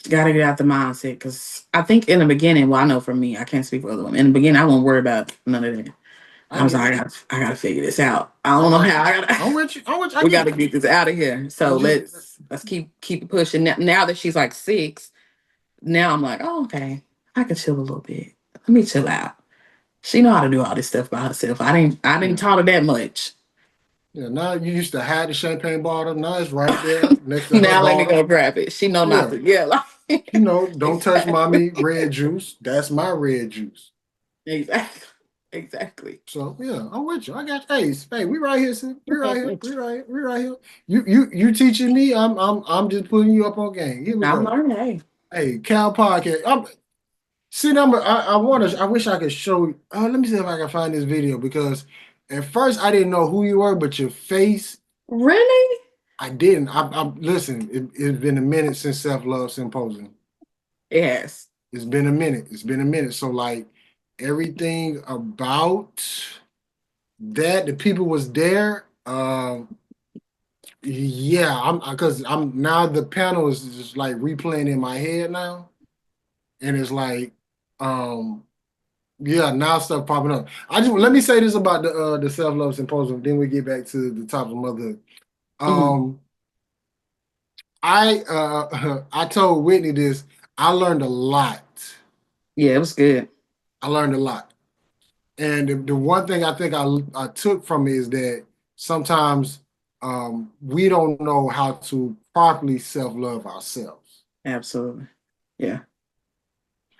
mindset. Cause I think in the beginning, well, I know for me, I can't speak for other women. In the beginning, I won't worry about none of that. I was like, I gotta figure this out. I don't know how.
I'm with you.
We gotta get this out of here. So
just-
let's keep it pushing. Now that she's like 6, now I'm like, oh, okay, I can chill a little bit. Let me chill out. She know how to do all this stuff by herself. I didn't taught her that much.
Yeah, now you used to hide the champagne bottle. Now it's right there next to her
Now let me
bottle.
go grab it. She know not to. Yeah, like
You know, don't touch mommy red juice. That's my red juice.
exactly.
So yeah, I'm with you. I got you. Hey, we right here, sis. We right here. We right here. You teaching me. I'm just putting you up on game. Here we
I'm
go.
learning.
Hey, Cal Podcast. I wish I could show you. Oh, let me see if I can find this video because at first I didn't know who you were, but your face.
Really?
I didn't. I'm listen. It's been a minute since Self Love Symposium.
Yes.
It's been a minute. It's been a minute. So like everything about that, the people was there. Yeah, I'm now the panel is just like replaying in my head now, and it's like, yeah, now stuff popping up. Let me say this about the Self Love Symposium. Then we get back to the top of motherhood. I told Whitney this. I learned a lot.
Yeah, it was good.
I learned a lot. And the one thing I think I took from it is that sometimes we don't know how to properly self-love ourselves.
Absolutely. Yeah.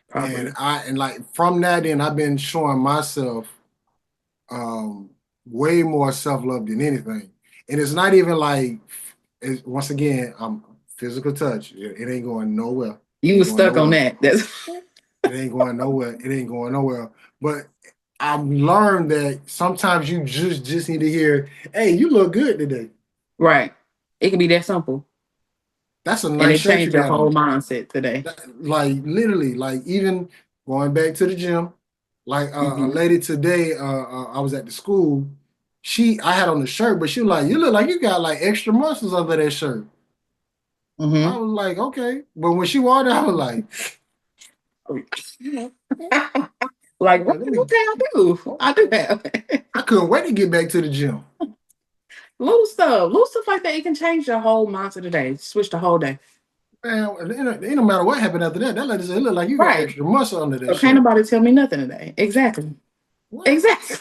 Properly.
And like from that end, I've been showing myself way more self-love than anything. And it's not even like, once again, physical touch. It ain't going nowhere.
You were stuck on that. That's
It ain't going nowhere. It ain't going nowhere. But I've learned that sometimes you just need to hear, "Hey, you look good today."
right. It can be that simple.
That's a
And
nice
it
shirt you
changed your
got
whole
on.
mindset today.
Like literally, like even going back to the gym, like a lady today, I was at the school. I had on the shirt, but she was like, "You look like you got like extra muscles under that shirt." I was like, "Okay," but when she walked out, I was like,
like, what can I do? I do that.
I couldn't wait to get back to the gym.
Little stuff like that. It can change your whole mindset today. Switch the whole day.
Man, it no matter what happened after that. That lady said, "It look like you got
Right.
extra muscle under that
So
shirt."
can't nobody tell me nothing today. Exactly.
What?
Exactly.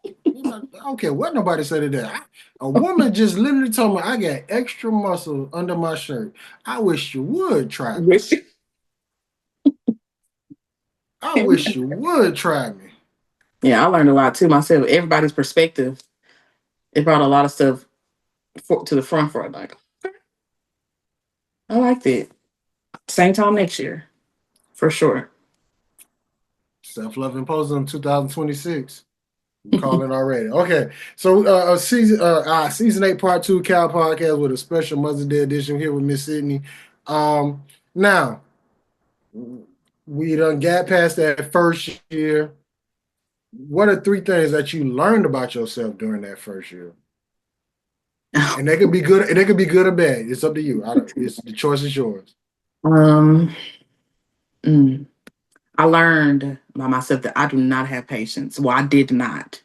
I don't care what nobody said to that. A woman just literally told me I got extra muscle under my shirt. I wish you would try me. I wish you would try me.
Yeah, I learned a lot too myself. Everybody's perspective. It brought a lot of stuff to the front for it. Like, I liked it. Same time next year, for sure.
Self-Love Symposium 2026. Call it already. Okay. So season 8, part 2, Cal Podcast with a special Mother's Day edition here with Miss Sydney. Now we done got past that first year. What are 3 things that you learned about yourself during that first year? And they could be good, and they could be good or bad. It's up to you. The choice is yours.
I learned by myself that I do not have patience. Well, I did not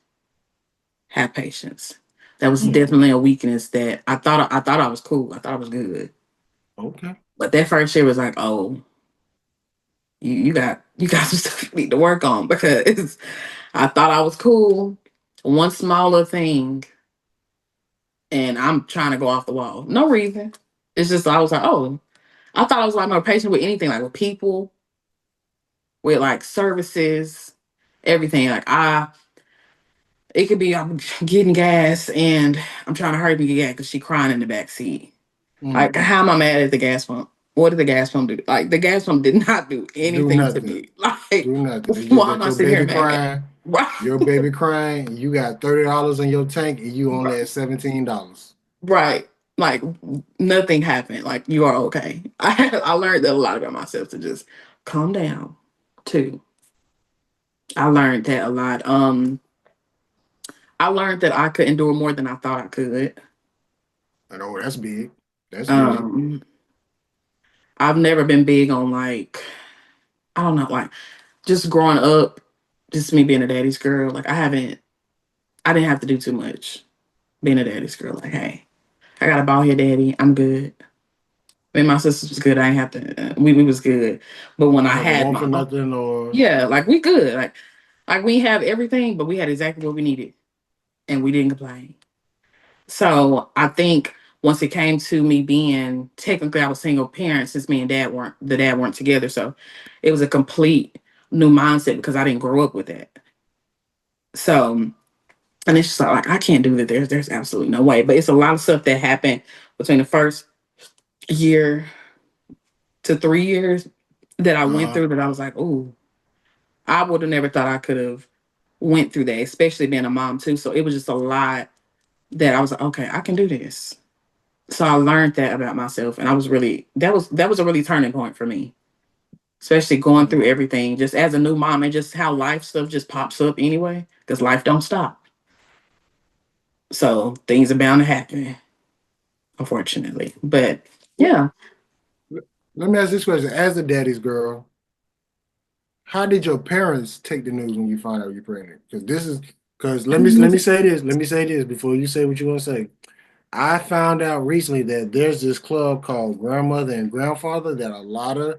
have patience. That was definitely a weakness that I thought I was cool. I thought I was good.
Okay.
But that first year was like, oh, you got some stuff you need to work on, because I thought I was cool. One smaller thing, and I'm trying to go off the wall. No reason. It's just I was like, oh, I thought I was like more patient with anything, like with people, with like services, everything. Like it could be I'm getting gas and I'm trying to hurry to get gas because she crying in the back seat. Like, how am I mad at the gas pump? What did the gas pump do? Like, the gas pump did not do anything to me. Like,
do nothing. It's just
why am
that
I
your
sitting here
baby
mad?
crying.
Right.
Your baby crying. You got $30 in your tank, and you only at $17.
Right. Like, nothing happened. Like, you are okay. I learned that a lot about myself, to just calm down too. I learned that a lot. I learned that I could endure more than I thought I could.
I know that's big. That's big.
I've never been big on, like, I don't know, like, just growing up, just me being a daddy's girl. Like, I didn't have to do too much being a daddy's girl. Like, hey, I got a bald head daddy. I'm good. I mean, my sister was good. I ain't have to. We was good. But when I had
for nothing, or
yeah, like, we good. Like we have everything, but we had exactly what we needed, and we didn't complain. So I think once it came to me being, technically I was single parent since me and dad weren't together. So it was a complete new mindset because I didn't grow up with that. So, and it's just like I can't do that. There's absolutely no way. But it's a lot of stuff that happened between the first year to 3 years that I went through that I was like, ooh, I would have never thought I could have went through that, especially being a mom too. So it was just a lot that I was like, okay, I can do this. So I learned that about myself, and I was really that was a really turning point for me, especially going through everything just as a new mom, and just how life stuff just pops up anyway, because life don't stop. So things are bound to happen, unfortunately. But yeah.
Let me ask this question: as a daddy's girl, how did your parents take the news when you found out you're pregnant? Because let me say this. Let me say this before you say what you want to say. I found out recently that there's this club called Grandmother and Grandfather that a lot of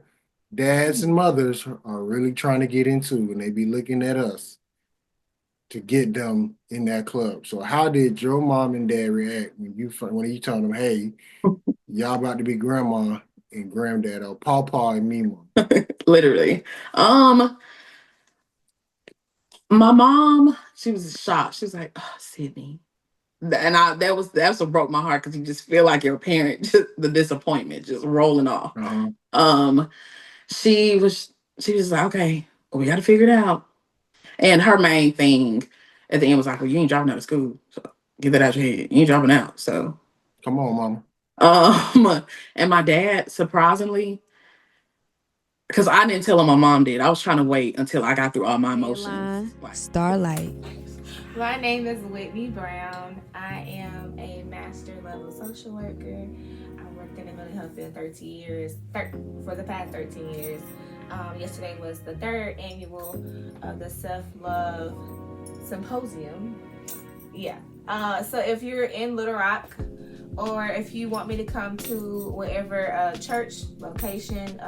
dads and mothers are really trying to get into, and they be looking at us to get them in that club. So how did your mom and dad react when you told them, hey, y'all about to be grandma and granddad, or pawpaw and mima?
Literally. My mom, she was shocked. She was like, oh, Sydney. And that's what broke my heart, because you just feel like your parent, just the disappointment just rolling off. She was like, okay, well, we got to figure it out. And her main thing at the end was like, well, you ain't dropping out of school, so get that out your head. You ain't dropping out, so
come on, mama.
And my dad, surprisingly, because I didn't tell him, my mom did. I was trying to wait until I got through all my emotions.
Starlight.
My name is Whitney Brown. I am a master level social worker. I worked in the mental health field for the past 13 years. Yesterday was the third annual of the Self-Love Symposium. Yeah. So if you're in Little Rock, or if you want me to come to whatever church location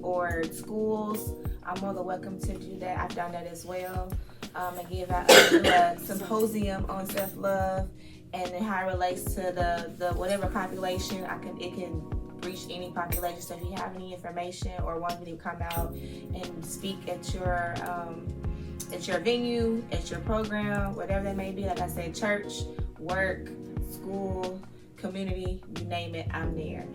or schools, I'm more than welcome to do that. I've done that as well. And give out a symposium on self-love and how it relates to the whatever population. It can reach any population. So if you have any information or want me to come out and speak at your venue, at your program, whatever that may be, like I said, church, work, school, community, you name it, I'm there.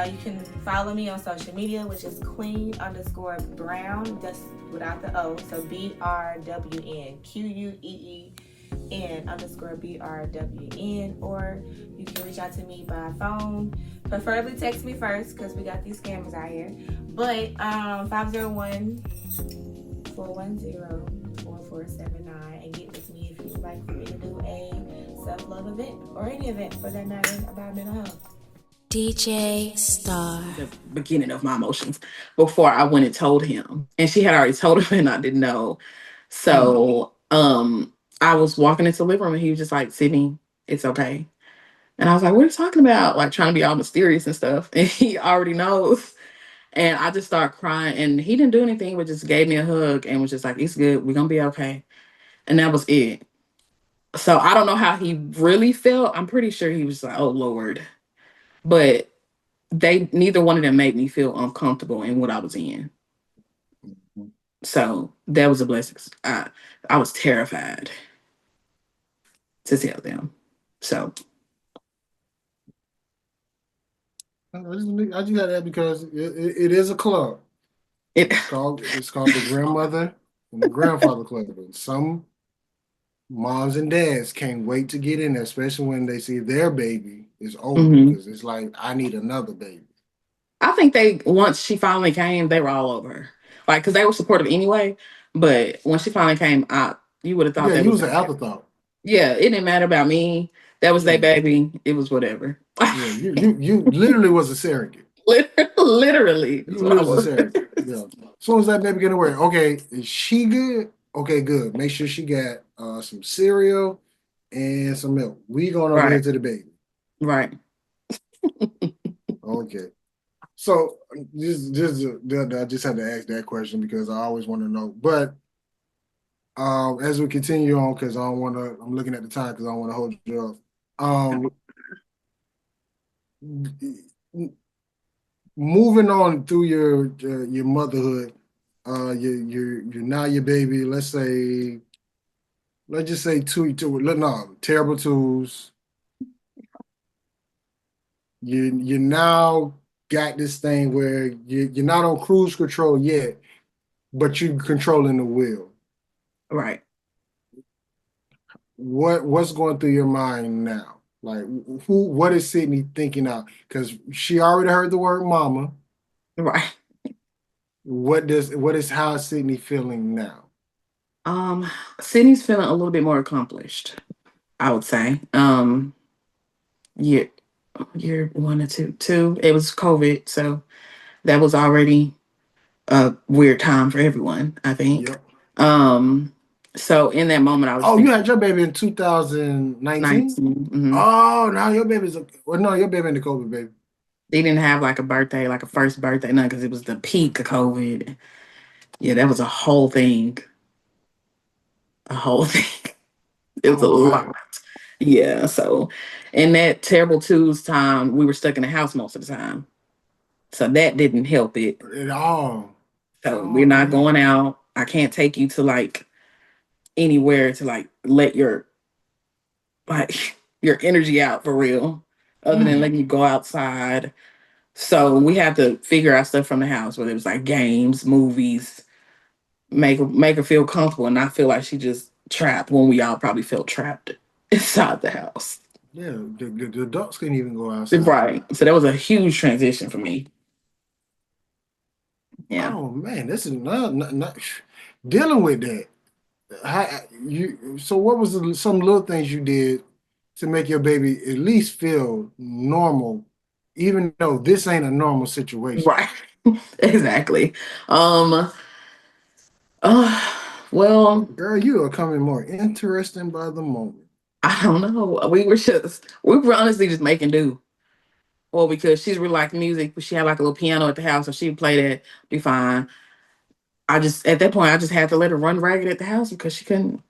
You can follow me on social media, which is Queen_Brown, just without the O. So BRWN, QUEEN_BRWN, or you can reach out to me by phone. Preferably text me first, because we got these scammers out here. But 501-410-4479, and get with me if you'd like for me to do a self-love event, or any event for that matter, about mental health.
DJ Star.
The beginning of my emotions before I went and told him, and she had already told him, and I didn't know. So I was walking into the living room and he was just like, Sydney, it's okay. And I was like, what are you talking about? Like trying to be all mysterious and stuff. And he already knows. And I just started crying and he didn't do anything, but just gave me a hug and was just like, it's good. We're going to be okay. And that was it. So I don't know how he really felt. I'm pretty sure he was like, oh, Lord. But neither one of them made me feel uncomfortable in what I was in. So that was a blessing. I was terrified to tell them. So
I just got that because it is a club. It's called the Grandmother and the Grandfather Club. And some moms and dads can't wait to get in there, especially when they see their baby is older, because it's like, I need another baby.
I think once she finally came, they were all over her. Like, because they were supportive anyway. But when she finally came, you would have thought that
you was an afterthought.
Yeah, it didn't matter about me. That was their baby. It was whatever.
Yeah, you literally was a surrogate.
Literally.
You was a surrogate. Yeah. As soon as that baby get away, okay, is she good? Okay, good. Make sure she got some cereal and some milk. We going over here to the baby.
Right.
Okay. So I just had to ask that question because I always want to know. But as we continue on, because I don't want to, I'm looking at the time because I don't want to hold you up. Moving on through your motherhood, you're now your baby. Let's just say terrible twos. You now got this thing where you're not on cruise control yet, but you're controlling the wheel.
Right.
What's going through your mind now? Like, what is Sydney thinking now? Because she already heard the word mama.
Right.
How is Sydney feeling now?
Sydney's feeling a little bit more accomplished, I would say. Year 1 or 2, it was COVID, so that was already a weird time for everyone, I think. Yep. So in that moment, I was.
You had your baby in 2019.
Mm-hmm.
Oh, now your baby's your baby in the COVID, baby.
They didn't have like a birthday, like a first birthday, none, because it was the peak of COVID. Yeah, that was a whole thing. It was a lot. Yeah, so in that terrible twos time, we were stuck in the house most of the time. So that didn't help it
at all.
So we're not going out. I can't take you to like anywhere to like let your energy out for real, other than letting you go outside. So we had to figure out stuff from the house, whether it was like games, movies, make her feel comfortable and not feel like she just trapped when we all probably felt trapped inside the house.
Yeah, the adults couldn't even go outside.
Right. So that was a huge transition for me. Yeah.
Oh man, this is not dealing with that. So what was some little things you did to make your baby at least feel normal, even though this ain't a normal situation?
Right. Exactly. Well,
girl, you are coming more interesting by the moment.
I don't know. We were honestly just making do. Well, because she's really like music, but she had like a little piano at the house, so she would play that, be fine. At that point, I just had to let her run ragged at the house because she couldn't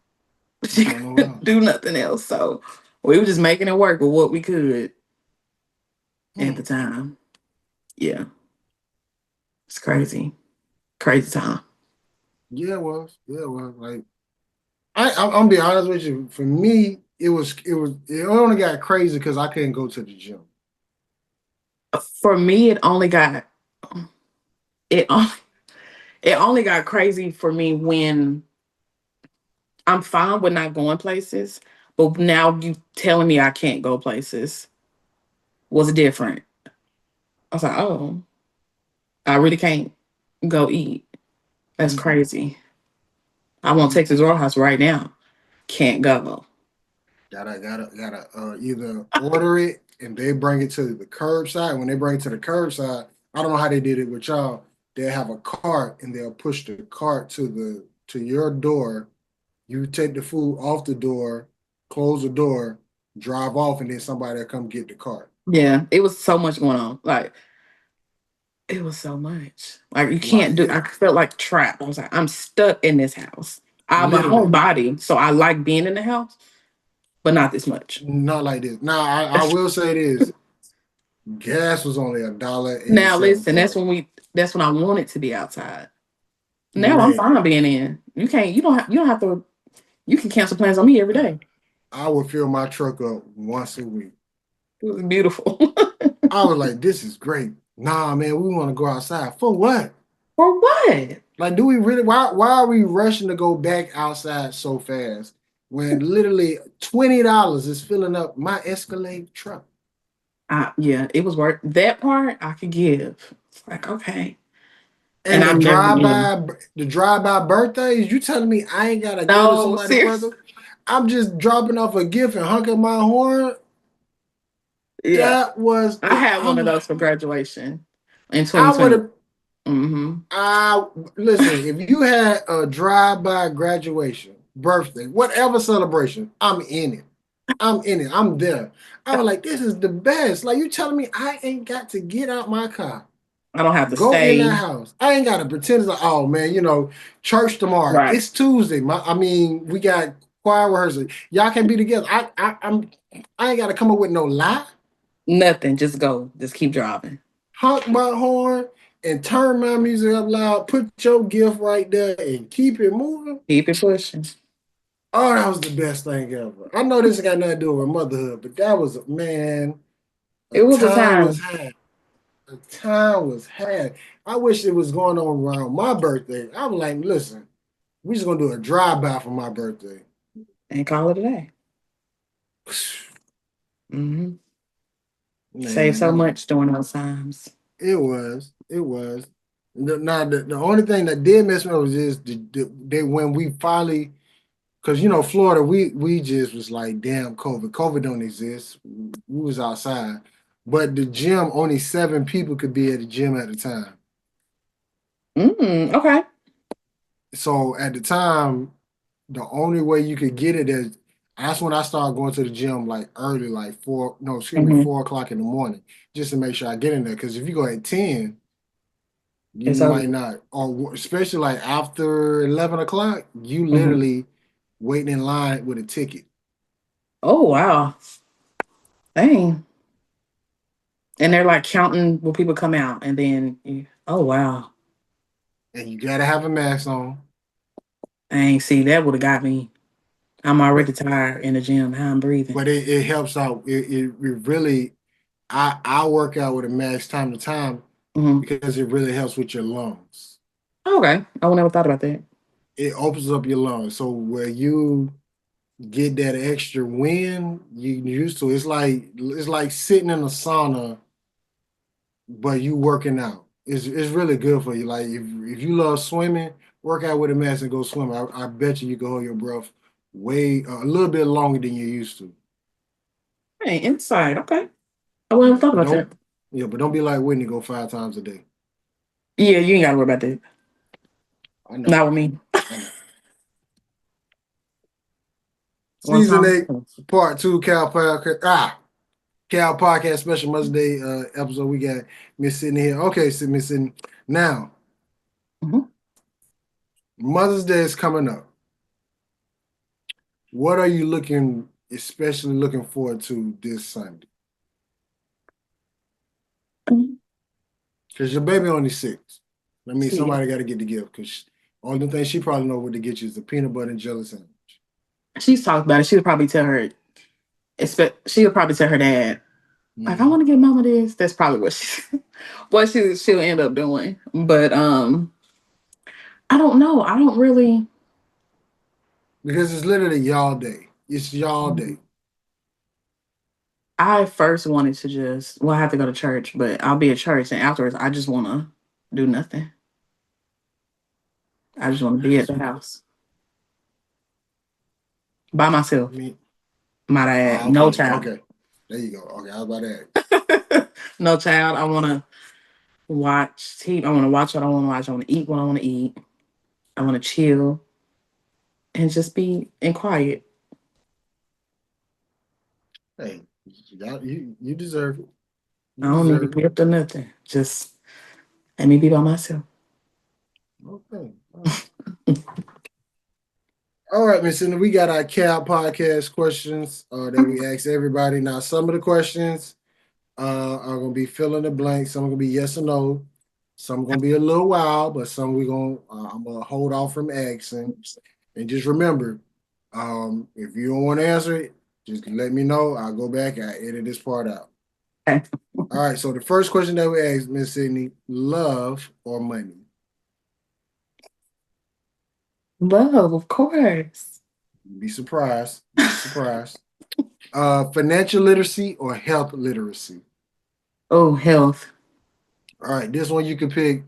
do nothing else. So we were just making it work with what we could at the time. Yeah. It's crazy. Crazy time.
Yeah, it was. Like, I'm gonna be honest with you. For me, it only got crazy because I couldn't go to the gym.
For me, it only got crazy for me when I'm fine with not going places, but now you telling me I can't go places was different. I was like, oh, I really can't go eat. That's crazy. I want Texas Roadhouse right now. Can't go.
Gotta either order it and they bring it to the curbside. When they bring it to the curbside, I don't know how they did it with y'all. They have a cart and they'll push the cart to your door You take the food off the door, close the door, drive off, and then somebody will come get the cart.
Yeah, it was so much going on. Like it was so much. Like you can't do. I felt like trapped. I was like, I'm stuck in this house. I'm a
Literally.
homebody, so I like being in the house, but not this much.
Not like this. Now I will say this: gas was only $1.87.
Now listen, that's when I wanted to be outside. Now I'm
Man,
fine being in. You can't. You don't have to. You can cancel plans on me every day.
I would fill my truck up once a week.
It was beautiful.
I was like, this is great. Nah, man, we want to go outside. For what?
For what?
Like, do we really? Why are we rushing to go back outside so fast when literally $20 is filling up my Escalade truck?
Yeah, it was worth that part. I could give. It's like okay.
And
I'm
the drive-by birthdays, you telling me I ain't gotta go to somebody's birthday? I'm just dropping off a gift and honking my horn.
Yeah.
That was
I had one of those for graduation in 2020.
Listen, if you had a drive-by graduation, birthday, whatever celebration, I'm in it. I'm in it. I'm there. I was like, this is the best. Like, you telling me I ain't got to get out my car.
I don't have to
go
stay
in the house. I ain't got to pretend it's like, oh man, church tomorrow. Right. It's Tuesday. We got choir rehearsal. Y'all can be together. I ain't got to come up with no lie.
Nothing. Just go. Just keep driving.
Honk my horn and turn my music up loud. Put your gift right there and keep it moving.
Keep it pushing.
Oh, that was the best thing ever. I know this ain't got nothing to do with motherhood, but that was
it was a time.
The time was had. I wish it was going on around my birthday. I was like, listen, we're just gonna do a drive-by for my birthday.
And call it a day. Save so much during those times.
It was. Now the only thing that did mess me up was just when we finally, because Florida, we just was like, damn, COVID don't exist. We was outside. But the gym, only 7 people could be at the gym at a time.
Okay.
So at the time, the only way you could get it is, that's when I started going to the gym like early, like 4 o'clock in the morning, just to make sure I get in there. Because if you go at 10, you might not, or especially like after 11 o'clock, you literally waiting in line with a ticket.
Oh, wow. Dang. And they're like counting when people come out, and then, oh, wow.
And you got to have a mask on.
Dang, see, that would have got me. I'm already tired in the gym, how I'm breathing.
But it helps out. It really, I work out with a mask time to time because it really helps with your lungs.
Okay. I never thought about that.
It opens up your lungs. So where you get that extra wind, you used to, it's like sitting in a sauna, but you working out. It's really good for you. Like if you love swimming, work out with a mask and go swim. I bet you can hold your breath a little bit longer than you used to.
Hey, inside, okay. I wouldn't have thought about that.
Yeah, but don't be like Whitney, go 5 times a day.
Yeah, you ain't gotta worry about that.
I know.
Not with me.
Season 8, Part 2, Cal Podcast Special Mother's Day episode. We got Miss Sydney here. Okay, so Miss Sydney. Now, Mother's Day is coming up. What are you especially looking forward to this Sunday? Because your baby only 6. That means somebody got to get the gift. Because only thing she probably know what to get you is the peanut butter and jelly sandwich.
She's talked about it. She'll probably tell her dad, like, I want to get mama this. That's probably what she'll end up doing. But I don't know. I don't really.
Because it's literally y'all day. It's y'all day.
I first wanted to I have to go to church, but I'll be at church, and afterwards, I just want to do nothing. I just want to be at the house. By myself. Might I add. No child.
Okay. There you go. Okay, I was about to add.
No child. I want to watch TV. I want to watch what I want to watch. I want to eat what I want to eat. I want to chill and just be in quiet.
Hey, you deserve it.
I
You
don't need a
deserve it.
gift or nothing. Just let me be by myself.
Okay. All right, Miss Cindy, we got our CAP podcast questions that we ask everybody. Now, some of the questions are gonna be fill in the blank. Some are gonna be yes or no. Some are gonna be a little wild, but some I'm gonna hold off from asking. And just remember, if you don't want to answer it, just let me know. I'll go back. I edit this part out.
Okay.
All right. So the first question that we asked, Miss Sydney, love or money?
Love, of course.
You'd be surprised. You'd be surprised. Financial literacy or health literacy?
Oh, health.
All right. This one you could pick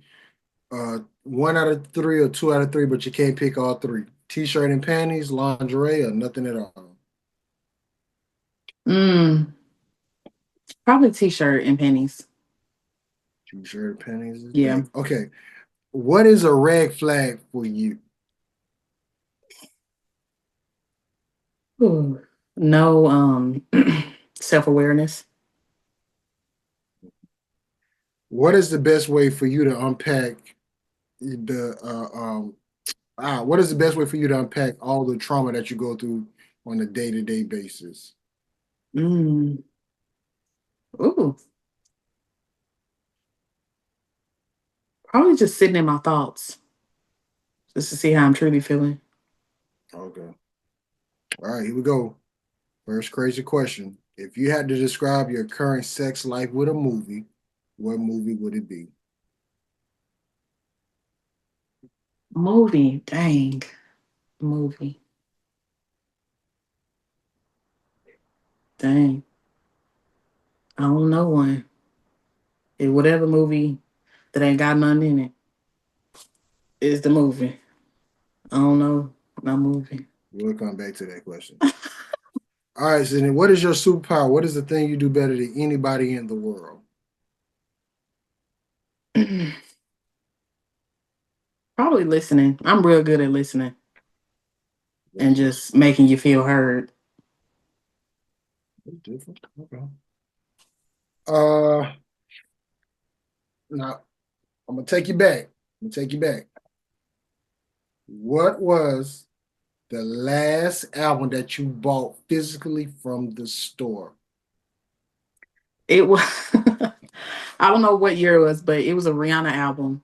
1 out of 3 or 2 out of 3, but you can't pick all 3. T-shirt and panties, lingerie, or nothing at all.
Probably t-shirt and panties.
T-shirt and panties is
Yeah.
big. Okay. What is a red flag for you?
Ooh. No self-awareness.
What is the best way for you to unpack what is the best way for you to unpack all the trauma that you go through on a day-to-day basis?
Ooh. Probably just sitting in my thoughts. Just to see how I'm truly feeling.
Okay. All right, here we go. First crazy question. If you had to describe your current sex life with a movie, what movie would it be?
Movie. Dang. Movie. Dang. I don't know one. Whatever movie that ain't got nothing in it is the movie. I don't know. No movie.
We'll come back to that question. All right, so then what is your superpower? What is the thing you do better than anybody in the world?
Probably listening. I'm real good at listening and just making you feel heard.
That's different. Okay. Now I'm gonna take you back. What was the last album that you bought physically from the store?
It was I don't know what year it was, but it was a Rihanna album.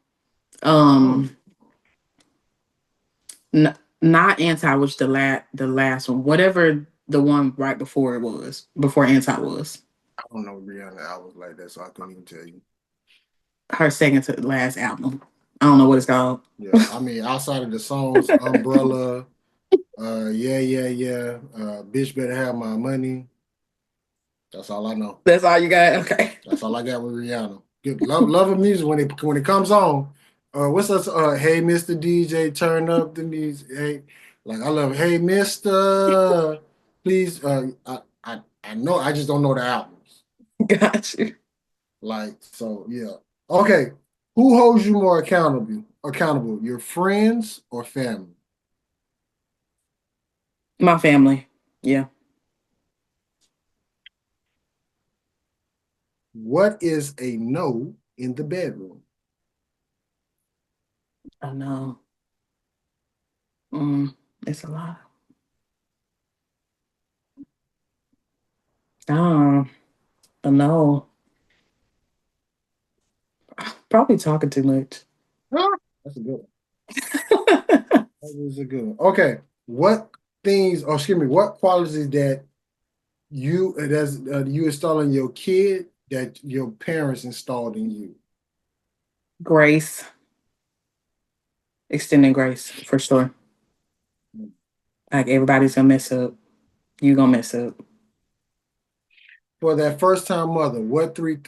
Not Anti, which the last one, whatever the one right before it was, before Anti was.
I don't know Rihanna albums like that, so I couldn't even tell you.
Her second to last album. I don't know what it's called.
Yeah, I mean, outside of the songs, Umbrella, yeah, Bitch Better Have My Money. That's all I know.
That's all you got? Okay.
That's all I got with Rihanna. Good love her music when it comes on. What's that? Hey, Mr. DJ, turn up the music. Hey, like I love. Hey, Mister, please. I know. I just don't know the albums.
Got you.
Like so, yeah. Okay, who holds you more accountable? Your friends or family?
My family. Yeah.
What is a no in the bedroom?
I know. It's a lot. I know. Probably talking too much.
That's a good one. That was a good one. Okay, what qualities that you install in your kid that your parents installed in you?
Grace. Extending grace, for sure. Like everybody's gonna mess up. You gonna mess up.
For that first time mother, what advice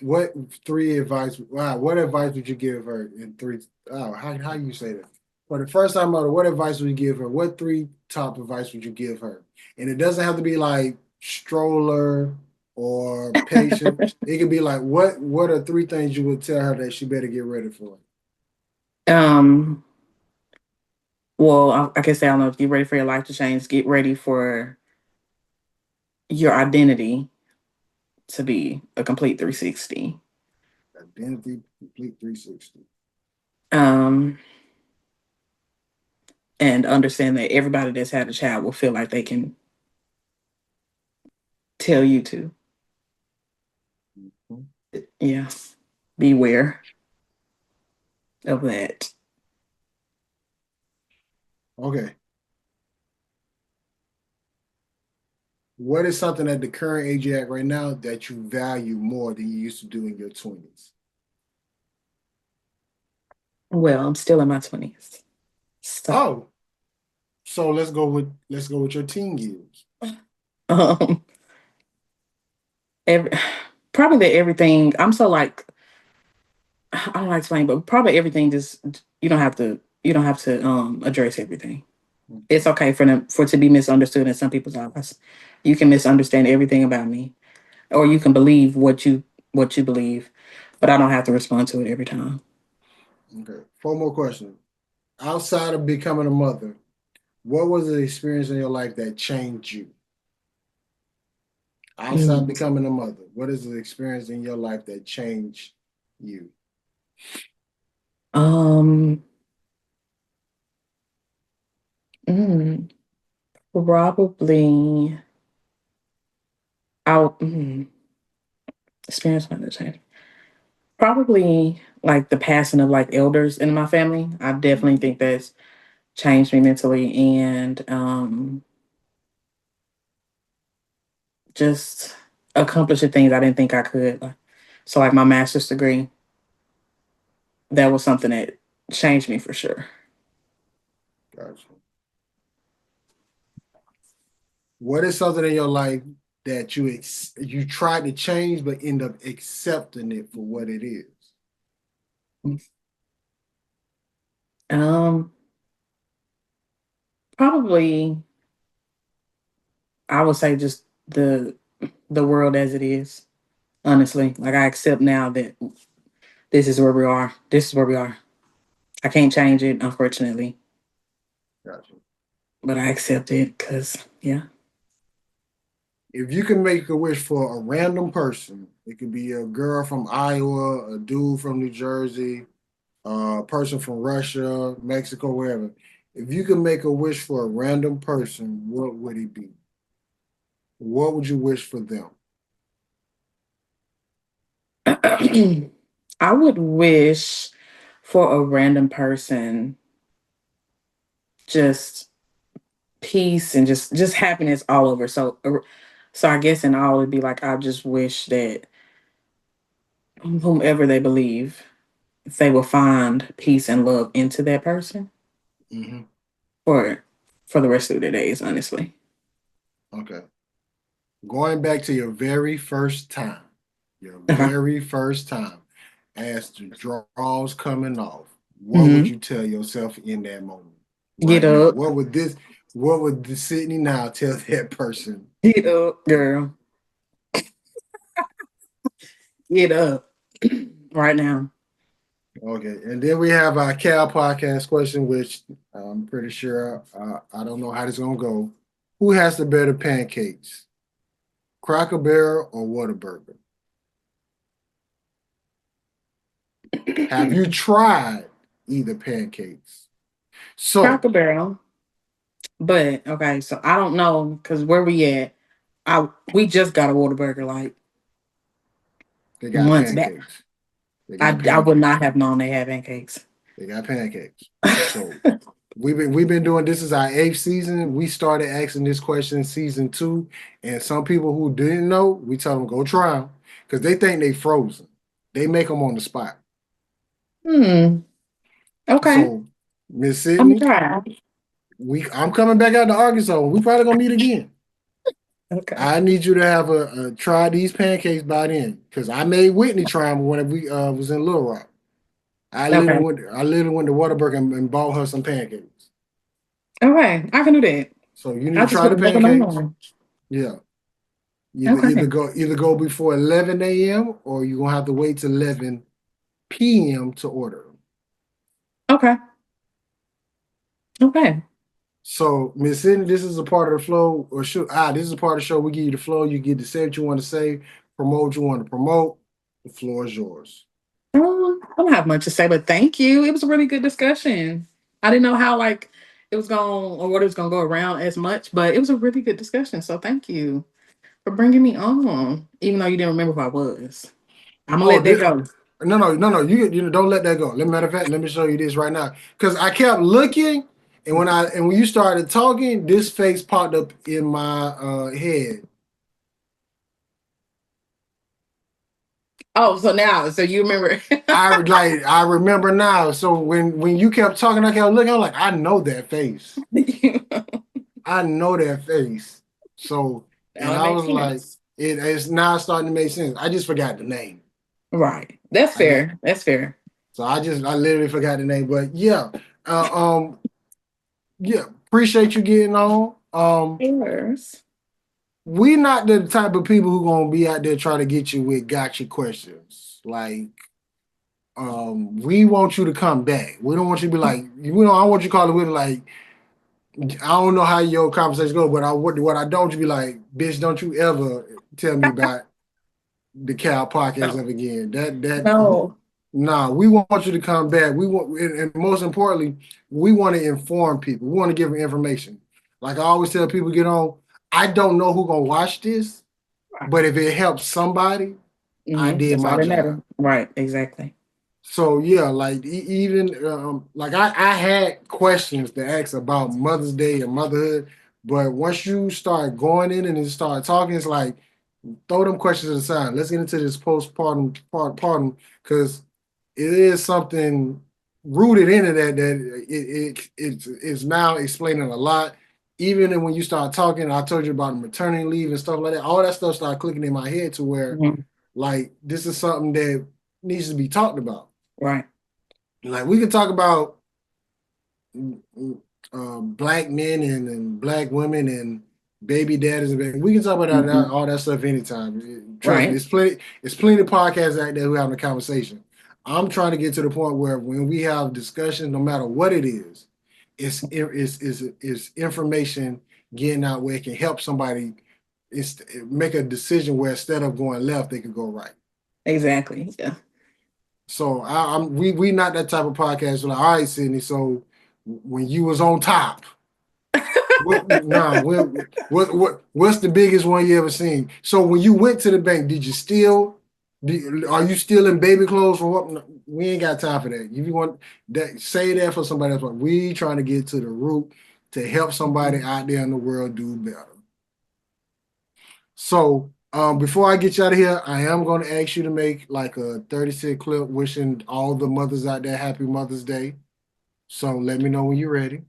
would you give her in 3? How you say that? For the first time mother, what advice would you give her? What 3 top advice would you give her? And it doesn't have to be like stroller or patient. It could be like what are 3 things you would tell her that she better get ready for?
Well, I can say I don't know. Get ready for your life to change. Get ready for your identity to be a complete 360.
Identity complete 360.
Um, and understand that everybody that's had a child will feel like they can tell you to. Yeah. Beware of that.
Okay. What is something at the current age you're at right now that you value more than you used to do in your 20s?
Well, I'm still in my 20s. So,
So let's go with your teen years.
um, every, probably that everything, I'm so like, I don't like explain, but probably everything just, you don't have to address everything. It's okay for it to be misunderstood in some people's eyes. You can misunderstand everything about me, or you can believe what you believe, but I don't have to respond to it every time.
Okay. 4 more questions. Outside of becoming a mother, what was the experience in your life that changed you? Outside becoming a mother, what is the experience in your life that changed you?
Probably I'll experience might have changed. Probably like the passing of like elders in my family. I definitely think that's changed me mentally, and just accomplishing things I didn't think I could. So like my master's degree, that was something that changed me for sure.
Gotcha. What is something in your life that you tried to change but end up accepting it for what it is?
Probably I would say just the world as it is. Honestly, like I accept now that this is where we are. This is where we are. I can't change it, unfortunately,
Gotcha.
but I accept it because, yeah.
If you can make a wish for a random person, it could be a girl from Iowa, a dude from New Jersey, a person from Russia, Mexico, wherever. If you can make a wish for a random person, what would it be? What would you wish for them?
I would wish for a random person just peace and just happiness all over. So I guess in all it'd be like I just wish that whomever they believe, if they will find peace and love into that person
Mm-hmm.
for the rest of their days, honestly.
Okay. Going back to your very first time,
Uh-huh.
as the draws coming off, what would you tell yourself in that moment?
Get
Right now,
up.
what would the Sydney now tell that person?
Get up, girl. Get up right now.
Okay, and then we have our Cal podcast question, which I'm pretty sure I don't know how this is gonna go. Who has the better pancakes, Cracker Barrel or Whataburger? Have you tried either pancakes? So
Cracker Barrel. But okay, so I don't know because where we at, we just got a Whataburger like
they got
months back.
pancakes.
I would not have known they had pancakes.
They got pancakes. So we've been doing this is our 8th season. We started asking this question in season 2, and some people who didn't know, we tell them go try them because they think they frozen. They make them on the spot.
Okay.
So Miss
I'm
Sydney,
try.
I'm coming back out to Arkansas. We probably gonna meet again.
Okay.
I need you to have a try these pancakes by then because I made Whitney try them when we was in Little Rock. I literally went to Whataburger and bought her some pancakes.
Okay, I can do that.
So you need to try the pancakes. Yeah. Either go before 11 a.m. or you're gonna have to wait till 11 p.m. to order them.
Okay. Okay.
So, Miss Sydney, this is a part of the flow, or this is a part of the show. We give you the flow. You get to say what you want to say, promote what you want to promote. The floor is yours.
I don't have much to say, but thank you. It was a really good discussion. I didn't know how like it was going or what it was going to go around as much, but it was a really good discussion. So thank you for bringing me on, even though you didn't remember who I was. I'm gonna
Oh,
let that go.
no. You don't let that go. Matter of fact, let me show you this right now. Because I kept looking, and when you started talking, this face popped up in my head.
Oh, so you remember?
I remember now. So when you kept talking, I kept looking. I'm like, I know that face. I know that face. So, and
Now it
I
makes
was like,
sense.
it's now starting to make sense. I just forgot the name.
Right. That's fair. That's fair.
So I literally forgot the name. But yeah, uh, um, yeah, appreciate you getting on.
Yours.
We not the type of people who gonna be out there trying to get you with gotcha questions. Like, we want you to come back. We don't want you to be like, I want you to call it with like, I don't know how your conversation go, but what I don't want you to be like, bitch, don't you ever tell me about the Cal podcast
No.
ever again.
No.
Nah, we want you to come back. We want, and most importantly, we want to inform people. We want to give them information. Like I always tell people, get on. I don't know who gonna watch this, but if it helps somebody, I did
That's all
my
that
job.
matters. Right. Exactly.
So yeah, like even like I had questions to ask about Mother's Day and motherhood, but once you start going in and then start talking, it's like throw them questions aside. Let's get into this postpartum part because it is something rooted into that it's now explaining a lot. Even when you start talking, I told you about maternity leave and stuff like that. All that stuff started clicking in my head to where like this is something that needs to be talked about.
Right.
Like we can talk about black men and black women and baby daddies and we can talk about all that stuff anytime. Trust me, it's plenty of podcasts out there who having a conversation. I'm trying to get to the point where when we have discussion, no matter what it is, it's information getting out where it can help somebody make a decision where instead of going left, they could go right.
Exactly. Yeah.
So we not that type of podcast. We're like, all right, Sydney. So when you was on top, what's the biggest one you ever seen? So when you went to the bank, did you still? Are you still in baby clothes or what? We ain't got time for that. If you want that, say that for somebody else. But we trying to get to the root to help somebody out there in the world do better. So before I get you out of here, I am going to ask you to make like a 30-second clip wishing all the mothers out there happy Mother's Day. So let me know when you're ready.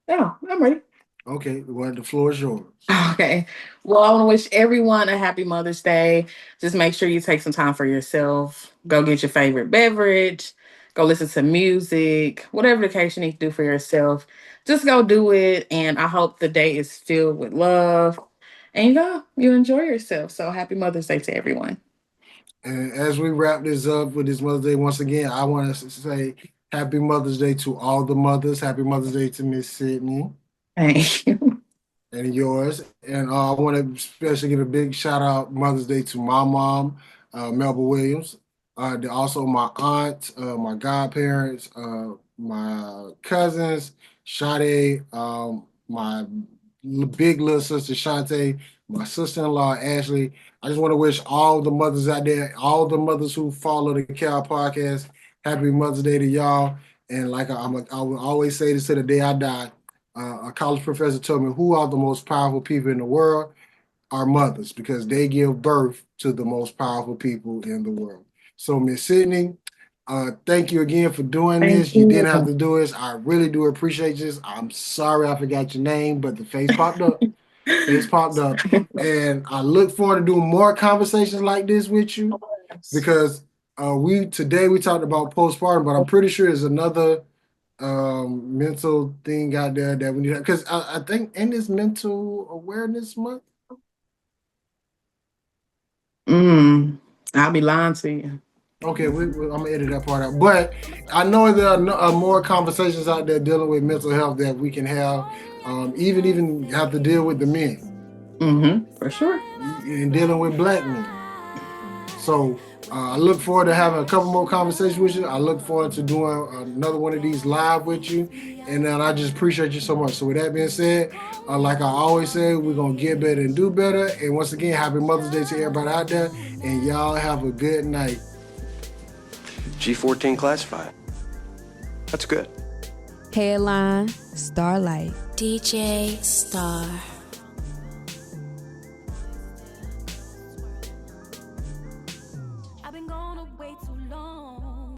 Yeah, I'm ready.
Okay, well, the floor is yours.
Okay. Well, I want to wish everyone a happy Mother's Day. Just make sure you take some time for yourself. Go get your favorite beverage. Go listen to music. Whatever the case you need to do for yourself, just go do it. And I hope the day is filled with love. And you enjoy yourself. So happy Mother's Day to everyone.
And as we wrap this up with this Mother's Day, once again, I want to say happy Mother's Day to all the mothers. Happy Mother's Day to Miss Sydney.
Thank you.
And yours. And I want to especially give a big shout out Mother's Day to my mom, Melba Williams. Also my aunt, my godparents, my cousins, Sade, my big little sister Shantae, my sister-in-law Ashley. I just want to wish all the mothers out there, all the mothers who follow the Cal podcast, happy Mother's Day to y'all. And like I will always say this to the day I die. A college professor told me who are the most powerful people in the world are mothers because they give birth to the most powerful people in the world. So Miss Sydney, thank you again for doing this. You didn't have to do this. I really do appreciate this. I'm sorry I forgot your name, but the face popped up. And I look forward to doing more conversations like this with you because today we talked about postpartum, but I'm pretty sure there's another mental thing out there that we need because I think in this mental awareness month.
I'll be lying to you.
Okay, I'm gonna edit that part out. But I know there are more conversations out there dealing with mental health that we can have, even have to deal with the men.
For sure.
And dealing with Black men. So I look forward to having a couple more conversations with you. I look forward to doing another one of these live with you. And then I just appreciate you so much. So with that being said, like I always say, we're going to get better and do better. And once again, happy Mother's Day to everybody out there. And y'all have a good night.
G14 classified. That's good.
Headline, Starlight.
DJ Star.